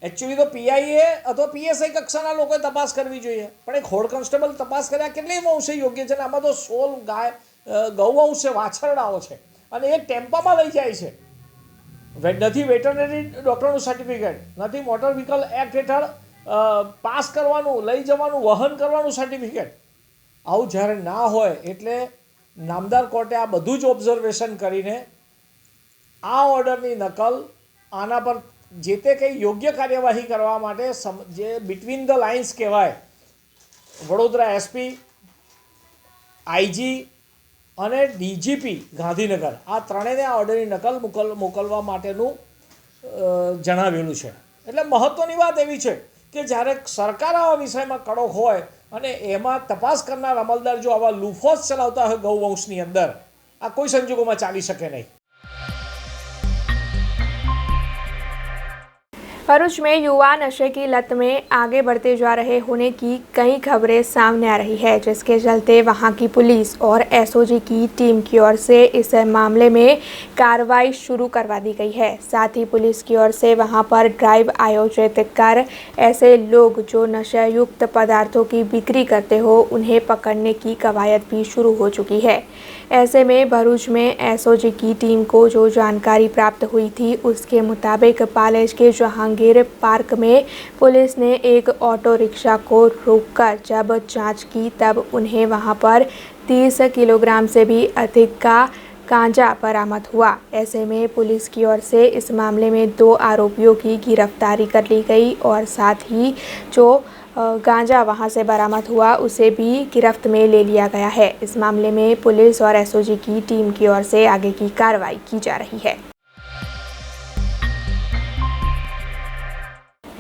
એકચ્યુઅલી તો પીઆઈએ અથવા પીએસઆઈ કક્ષાના લોકોએ તપાસ કરવી જોઈએ, પણ એક હેડ કોન્સ્ટેબલ તપાસ કર્યા કેટલી વંશે યોગ્ય છે? આમાં તો 16 ગૌવંશ છે, વાછરડાઓ છે, અને એ ટેમ્પામાં લઈ જાય છે. નથી વેટરનરી ડૉક્ટરનું સર્ટિફિકેટ, નથી મોટર વ્હીકલ એક્ટ હેઠળ પાસ કરવાનું, લઈ જવાનું, વહન કરવાનું સર્ટિફિકેટ. આવું જ્યારે ના હોય એટલે નામદાર કોર્ટે આ બધું જ ઓબ્ઝર્વેશન કરીને આ ઓર્ડરની નકલ આના પર જે તે કંઈ યોગ્ય કાર્યવાહી કરવા માટે જે બિટવીન ધ લાઇન્સ કહેવાય, વડોદરા એસપી, આઈજી અને ડીજીપી ગાંધીનગર આ ત્રણેયને આ ઓર્ડરની નકલ મોકલવા માટેનું જણાવેલું છે. એટલે મહત્ત્વની વાત એવી છે કે જ્યારે સરકાર આવા વિષયમાં કડક હોય અને એમાં તપાસ કરનાર અમલદાર જો આવા લૂફોસ ચલાવતા હોય ગૌવંશની અંદર, આ કોઈ સંજોગોમાં ચાલી શકે નહીં. भरूच में युवा नशे की लत में आगे बढ़ते जा रहे होने की कई खबरें सामने आ रही है, जिसके चलते वहां की पुलिस और एसओजी की टीम की ओर से इस मामले में कार्रवाई शुरू करवा दी गई है. साथ ही पुलिस की ओर से वहां पर ड्राइव आयोजित कर ऐसे लोग जो नशायुक्त पदार्थों की बिक्री करते हो उन्हें पकड़ने की कवायद भी शुरू हो चुकी है. ऐसे में भरूच में एसओजी की टीम को जो जानकारी प्राप्त हुई थी उसके मुताबिक पालेज के जहांगीर पार्क में पुलिस ने एक ऑटो रिक्शा को रोककर जब जांच की तब उन्हें वहां पर 30 किलोग्राम से भी अधिक का गांजा बरामद हुआ. ऐसे में पुलिस की ओर से इस मामले में 2 आरोपियों की गिरफ्तारी कर ली गई और साथ ही जो गांजा वहां से बरामद हुआ उसे भी गिरफ्त में ले लिया गया है। इस मामले में पुलिस और एसओजी की टीम की ओर से आगे की कार्रवाई की जा रही है।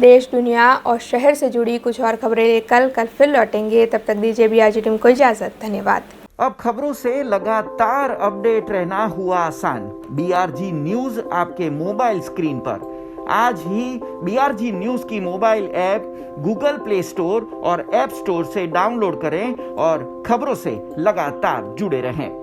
देश, दुनिया और शहर से जुड़ी कुछ और खबरें लेकर कल फिर लौटेंगे। तब तक दीजिए BRG टीम को इजाजत। धन्यवाद। अब खबरों से लगातार अपडेट रहना हुआ आसान। BRG न्यूज आपके मोबाइल स्क्रीन पर आज ही BRG न्यूज की mobile app Google play store और ऐप स्टोर से डाउनलोड करें और खबरों से लगातार जुड़े रहें।